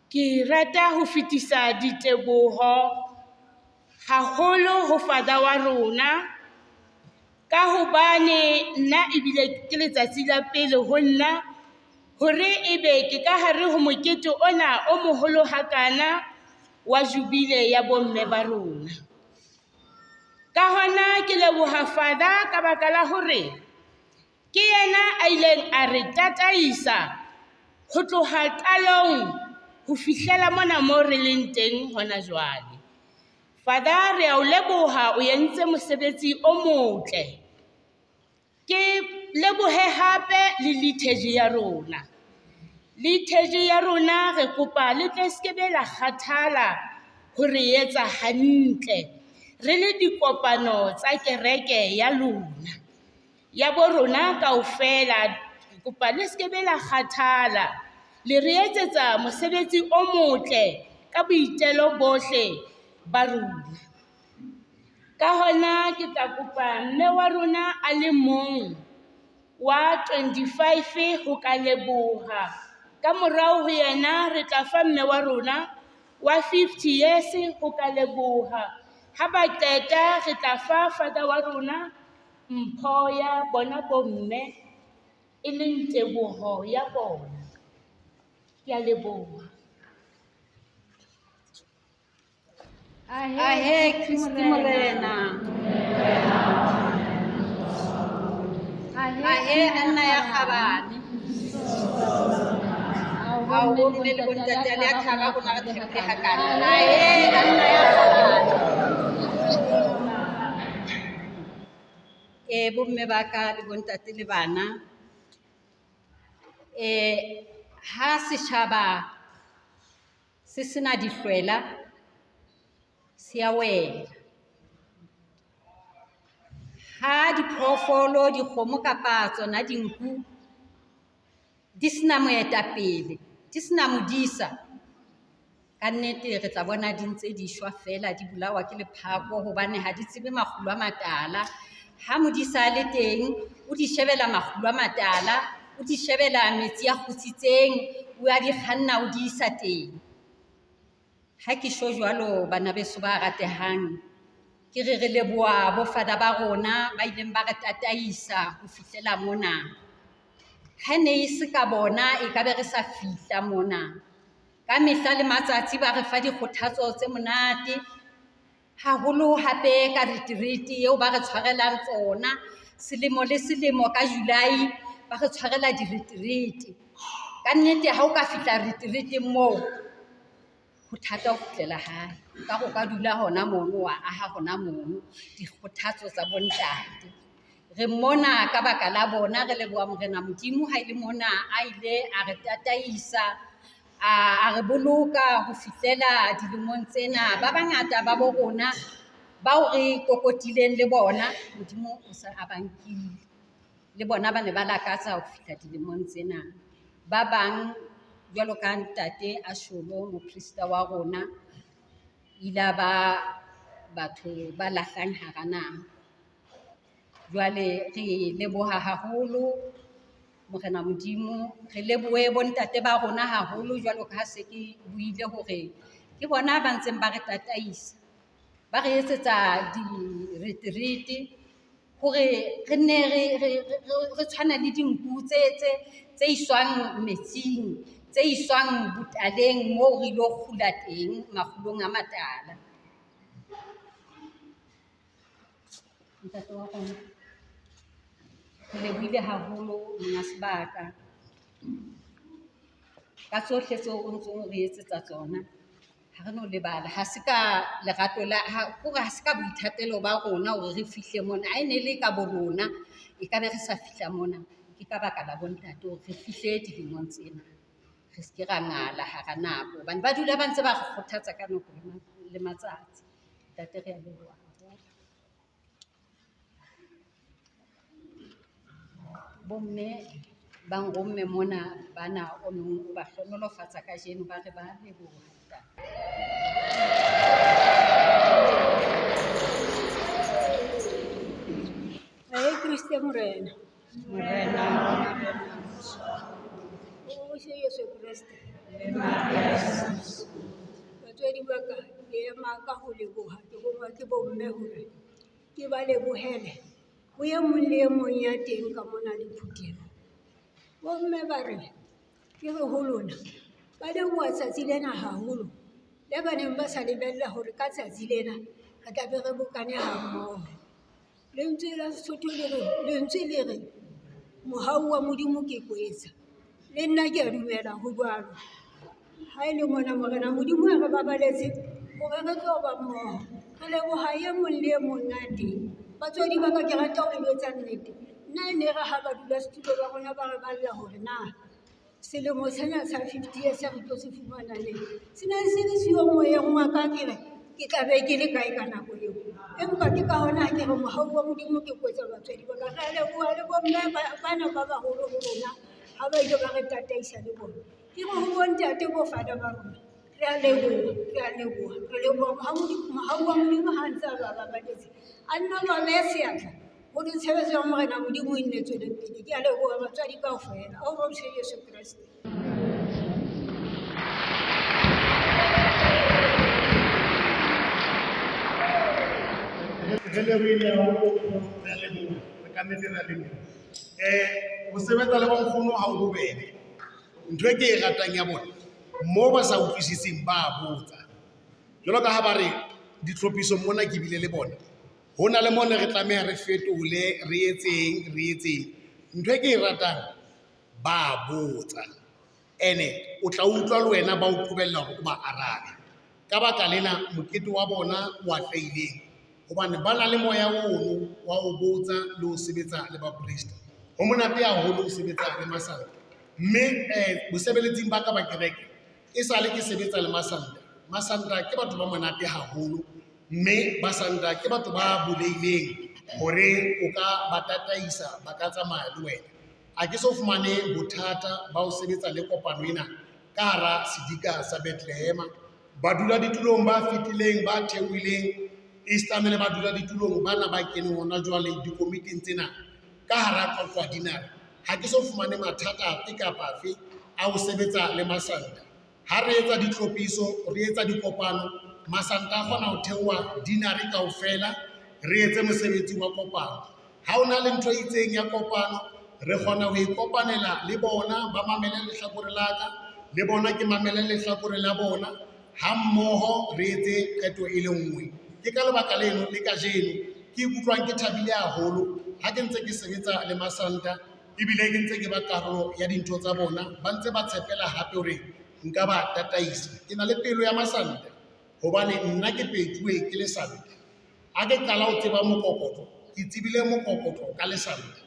Ke rata ho fetisa diteboho haholo ho Father wa rona, ka hobane nna ebile ke letsatsi la pele ho nna hore ebe ke ka hare ho mokete ona o moholo hakana wa jubile ya bomme ba rona. Ka hona ke leboha Father ka baka la hore ke yena a ileng a re tataisa ho tloha qalong ho fihlela mona mo re leng teng hona jwale. Father, re a o leboha, o entse mosebetsi o motle. Ke lebohe hape le liturgy ya rona. Liturgy ya rona re kopa le tle skebe la kgathala ho re etsa hantle. Re le dikopano tsa kereke ya lona, ya bo rona kaofela, re kopa le skebe la kgathala. Le re etsetsa mosebetsi o motle ka boitelo bohle ba rona. Ka hona ke tla kopa mme wa rona a le mong wa 25 ho ka leboha. Ka morao ho yena re tla fa mme wa rona wa 50 years ho ka leboha. ha ba qeta re tla fa father wa rona mpho ya bona bomme e leng teboho ya bona. Ke a leboha. Ahe Kristi Morena. Ahe Anna ya Khabane. Ao bomme le bontate le a thaba rona re thebile hakana. Ahe Anna ya Khabane. Bomme ba ka le bontate le bana. Ha setjhaba se sena dihlwela se a wela. Ha diphoofolo, dikgomo kapa tsona dinku di sena moetapele, di sena modisa, ka nnete re tla bona di ntse di shwa fela, di bolawa ke lephako hobane ha di tsebe makgulo a matala. Ha modisa a le teng, o di shebela makgulo a matala, o di shebela metsi a kgutsitseng, o a di kganna, o di isa teng. Ha ke sho jwalo bana beso ba ratehang, ke re leboha bo fada ba rona ba ileng ba re tataisa ho fihlela mona. Ha ne e se ka bona e ka be re sa fihla mona. Ka mehla le matsatsi ba re fa dikgothatso tse monate, haholo hape ka retreat eo ba re tshwarelang tsona selemo le selemo ka July, ba re tshwarela di-retreat. Ka nnete ha o ka fihla retreat-eng moo, ho thata ho fihlela hae. Ka go ka dula hona mono wa aha hona mono dikgothatso tsa bontate. Re mona ka baka la bona, re leboha Morena Modimo ha ile mona a ile a re tataisa, a re boloka ho fihlela dilemong tsena. Ba bangata ba bo rona bao re kokotileng le bona, Modimo o sa a bankile. Le bona ba ne ba lakatsa ho fihla dilemong tsena. Ba bang jwalo ka ntate Asholo, moprista wa rona, ila ba batho ba lahlang hara naha. Jwale re leboha haholo Morena Modimo, re lebohe bontate ba rona haholo jwalo ka ha se ke buile hore ke bona ba ntseng ba re tataisa, ba re etsetsa di-retreat hore re ne re tshwana le dinku tse iswang metsing, tse iswang butaleng moo re ilo kgula teng makgulong a matala. Ntate wa rona, re lebohile haholo monga sebaka ka tsohle tseo o ntsong re etsetsa tsona. Ha re no lebala, ha se ka lerato la ha se ka boithatelo ba rona hore re fihle mona. Ha e ne le ka bo rona e ka be re sa fihla mona, ke ka baka la bontate hore re fihle dilemong tsena. Re se ke ra ngala hara nako hobane ba dula ba ntse ba re kgothatsa ka nako le matsatsi. Ntate re a leboha haholo. Bomme ba ngomme mona bana o nong o ba hlonolofatsa kajeno ba re ba leboha. Ahe Kriste Morena. Morena. O se Yesu Kriste. Batswadi ba ka le ema ka ho leboha, ke bua ke bomme hore ke ba lebohele ho ye mong le e mong ya teng ka mona lephuteng. Bomme ba re ke re ho lona ba leboha tsatsi lena haholo, le ba neng ba sa lebella hore ka tsatsi lena re tla be re bokane hammoho. Lentswe la Sesotho lentswe le re mohau wa Modimo ke kwetsa, le nna ke a dumela ho jwalo. Ha e le mona Morena Modimo a re babaletse hore re tlo ba mmoho, re leboha ye mong le e mong a teng. Batswadi ba ka ke rata ho le jwetsa nnete, nna e ne re ha ba dula setulo ba rona ba re balla hore na selemo sena sa 50 years re tlo se fumana neng. Se ne se le siyo moyeng wa ka ke re ke tla be ke le kae ka nako eo. Empa ke ka hona ke re mohau wa Modimo ke kwetsa batswadi ba ka. Re a leboha le bomme bana ba baholo ho rona ha ba ile ba re tataisa le bona. Ke re ho bontate bo fada ba rona, re a leboha. Re leboha mohau wa Modimo ha ntse a ba babaletse, a nna ba beha seatla ho ditshebetso ya Morena Modimo e nne tswele pele. Ke a leboha batswadi kaofela. O re Yesu Kriste. re lebohile haholo, re leboha, re kannete re leboha. Ho sebetsa le bonkgono ha ho bobebe. Ntho e ke e ratang ya bona, moo ba sa utlwisising ba botsa. Jwalo ka ha ba re ditlhophisong mona ke bile le bona, ho na le mona re tlameha re fetole, re etseng. Ntho e ke e ratang, ba botsa. Ene o tla utlwa le wena ba o qobella hore o ba arabe. Ka baka lena mokete wa bona o atlehileng, hobane ba na le moya ono wa ho botsa le ho sebetsa le baporista. Ho monate haholo ho sebetsa le masanta. Mme bosebeletsing ba ka ba kereke e sale ke sebetsa le masanta. Masanta ke batho ba monate haholo, mme basanta ke batho ba bulehileng hore o ka ba tataisa ba ka tsamaya le wena. Ha ke so fumane bothata ba ho sebetsa le kopano ena ka hara sedika sa Bethlehem. Badula ditulong ba fetileng, ba theohileng, Eastermele badula ditulong bana ba keneng hona jwale dikomiting tsena ka hara Qwaqwa Dinare. Ha ke so fumane mathata afe kapa afe a ho sebetsa le masanta. Ha re etsa ditlhophiso, re etsa dikopano, masanta a kgona ho theoha dinare kaofela, re etse mosebetsi wa kopano. Ha ho na le ntho e itseng ya kopano, re kgona ho ikopanela le bona, ba mamele lehlakore la ka, le bona ke mamele lehlakore la bona, ha mmoho re etse qeto e le nngwe. Ke ka lebaka leno le kajeno ke ikutlwang ke thabile haholo ha ke ntse ke sebetsa le masanta, ebile ke ntse ke ba karolo ya dintho tsa bona, ba ntse ba tshepela hape hore nka ba tataisa. Ke na le pelo ya masanta hobane nna ke petuwe ke lesanta. Ha ke qala ho tseba mokokotlo, ke tsebile mokokotlo ka lesanta.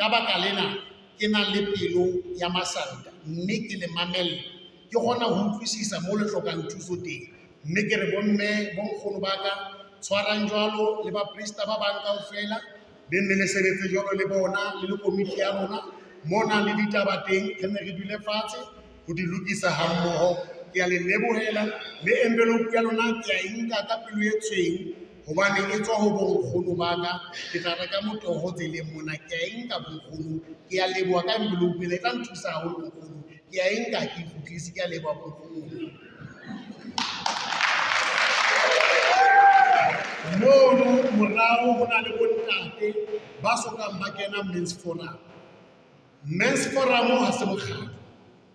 Ka baka lena ke na le pelo ya masanta, mme ke le mamelle, ke kgona ho utlwisisa moo le hlokang thuso teng. Mme ke re bomme bonkgono ba ka tshwarang jwalo le baporista ba bang kaofela, le nne le sebetse jwalo le bona le komiti ya rona mona le ditaba teng, re ne re dule fatshe ho di lokisa ha mmoho. Ke a le lebohela le envelope ya lona ke a e nka ka pelo e tshweu hobane e tswa ho bonkgono ba ka. Ke tla reka motoho tseleng mona, ke a e nka bonkgono, ke a leboha ka envelope le tla nthusa haholo bonkgono, ke a e nka ke kgutlise, ke a leboha bonkgono. Mono morao ho na le bontate ba sokang ba kena Men's Forum. Men's Forum ha se mokgatlo,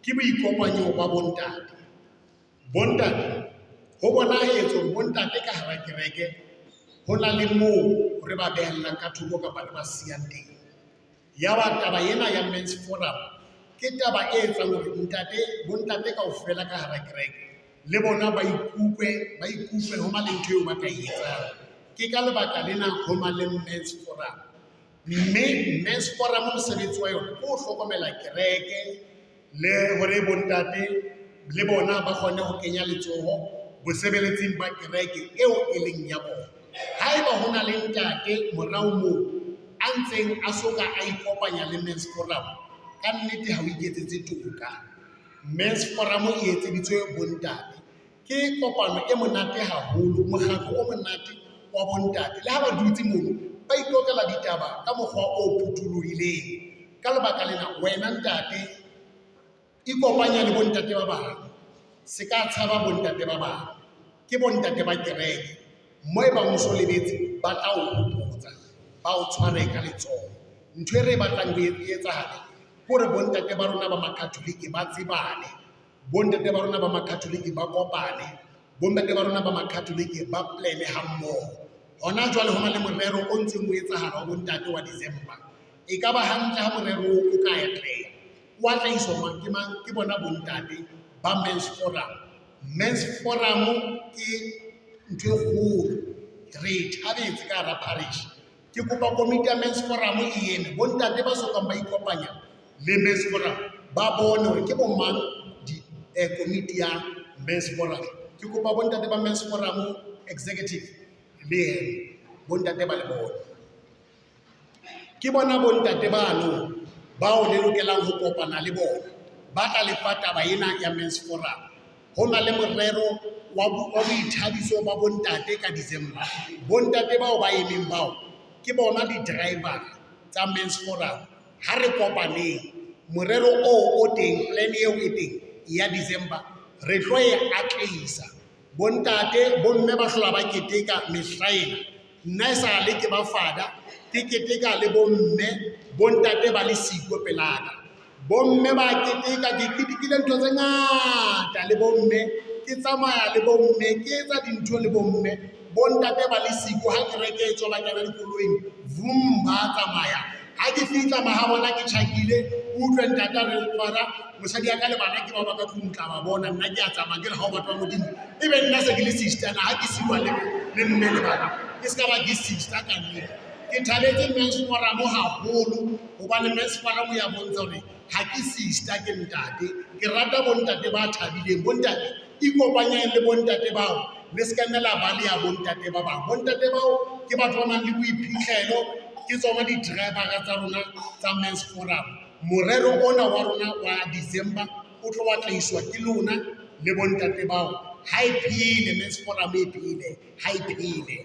ke boikopanyo ba bontate. Bontate ho bonahetsa hore bontate ka hara kereke ho na le moo re ba behellang ka thoko kapa re ba siyang teng. Ya ba taba ena ya Men's Forum ke taba e etsang hore bontate kaofela ka hara kereke le bona ba ikutlwe ho na le ntho eo ba ka e etsang. Ke ka lebaka lena ho na le Men's Forum. Mme Men's Forum mosebetsi wa yona ke ho hlokomela kereke le hore bontate le bona ba kgone ho kenya letsoho bosebeletsing ba kereke eo e leng ya bona. Haeba ho na le ntate morao moo a ntseng a soka a ikopanya le Men's Forum, ka nnete ha o iketsetse toka. Men's Forum e etseditswe bontate, ke kopano e monate haholo, mokgatlo o monate wa bontate. Le ha ba dutse mono ba itokela ditaba ka mokgwa o phuthulohileng. Ka lebaka lena wena ntate ikopanya le bontate ba bang, se ka tshaba bontate ba bang, ke bontate ba kereke. Moo e bang o so lebetse ba tla o hopotsa, ba o tshware ka letsoho. Ntho e re batlang ho etsahale hore bontate ba rona ba makatholiki ba tsebane, bontate ba rona ba makatholiki ba kopane, bontate ba rona ba makatholiki ba plane ha mmoho. Hona jwale ho na le morero o ntseng o etsahala wa bontate wa December. E ka ba hantle ha morero o ka atleha. O atlehiswa mang ke mang? Ke bona bontate ba Men's Forum. Men's Forum ke ntho e kgolo, re thabetse ka hara parish. Ke kopa komiti ya Men's Forum e eme, bontate ba sokang ba ikopanya le Men's Forum ba bone hore ke bo mang komiti ya Men's Forum. Ke kopa bontate ba Men's Forum executive le bontate ba le bona. Ke bona bontate bano bao le lokelang ho kopana le bona, ba tla lefa taba ena ya Men's Forum. Ho na le morero wa boithabiso ba bontate ka December. Bontate bao ba emeng bao ke bona di-driver tsa Men's Forum. Ha re kopaneng morero o teng, plan eo e teng ya December, re tlo e atlehisa. Bontate bomme ba hlola ba keteka mehlaena nna e sa le ke ba fada ke keteka le bomme bontate ba le siko pelaka bomme ba keteka ke ketekile ntho tse ngata le bomme ke tsamaya le bomme ke etsa dintho le bomme bontate ba le siko ha ke reke etswa ba kena dikoloing vum ba tsamaya ha ke fitla mahabona ke tjhakile utlwe ntata re fara mosadi ya ka le bana ke ba ba ka tlung tla ba bona nna ke a tsamaya ke le ha o batho ba modimo ebe nna se ke le sister na ha ke siwa le mme le bana ke ska ba ke sister ka nnete ke thabetse men's forum haholo hobane men's forum ya bontsha hore ha ke sister ke ntate ke rata bontate ba thabileng bontate ikopanyeng le bontate bao le ska nna la ba le ya bontate ba bang bontate bao ke batho ba nang le boiphihlelo ke tsona di-driver tsa rona tsa men's forum morero ona wa rona wa December o tlo wa tlaiswa ke lona le bontate bao ha e phele men's forum e phele ha e phele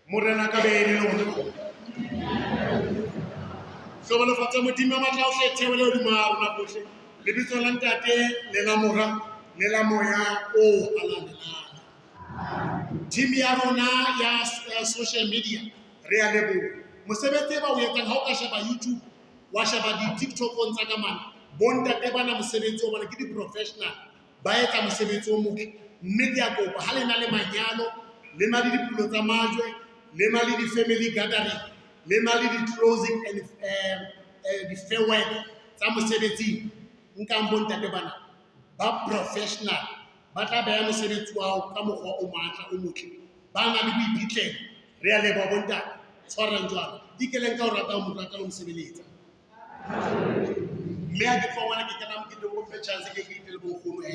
morena ka bene lona Sobolo fatsa modimo matla o hlethebele o dima rona bohle lebitso la ntate le la mora le la moya o alalela team ya rona ya social media re a leboha mosebetsi ba o etsang ha o ka sheba YouTube wa sheba di-TikTok tsa ka mana bontate bana mosebetsi o bona ke di-professional ba etsa mosebetsi o motle mme ke a kopa ha le na le manyalo le na le dipulo tsa majwe le na le di-family gathering le na le di-closing and di-farewell tsa mosebetsi nkang bontate bana ba professional ba tla beha mosebetsi wa hao ka mokgwa o matla o motle ba na le boiphihlelo re a leboha bontate tshwarang jwalo dikeleng ka ho rata ho motho a tla mosebeletsa mme ha ke tlo bona ke kena moketeng o mpe chance ke itele bonkgono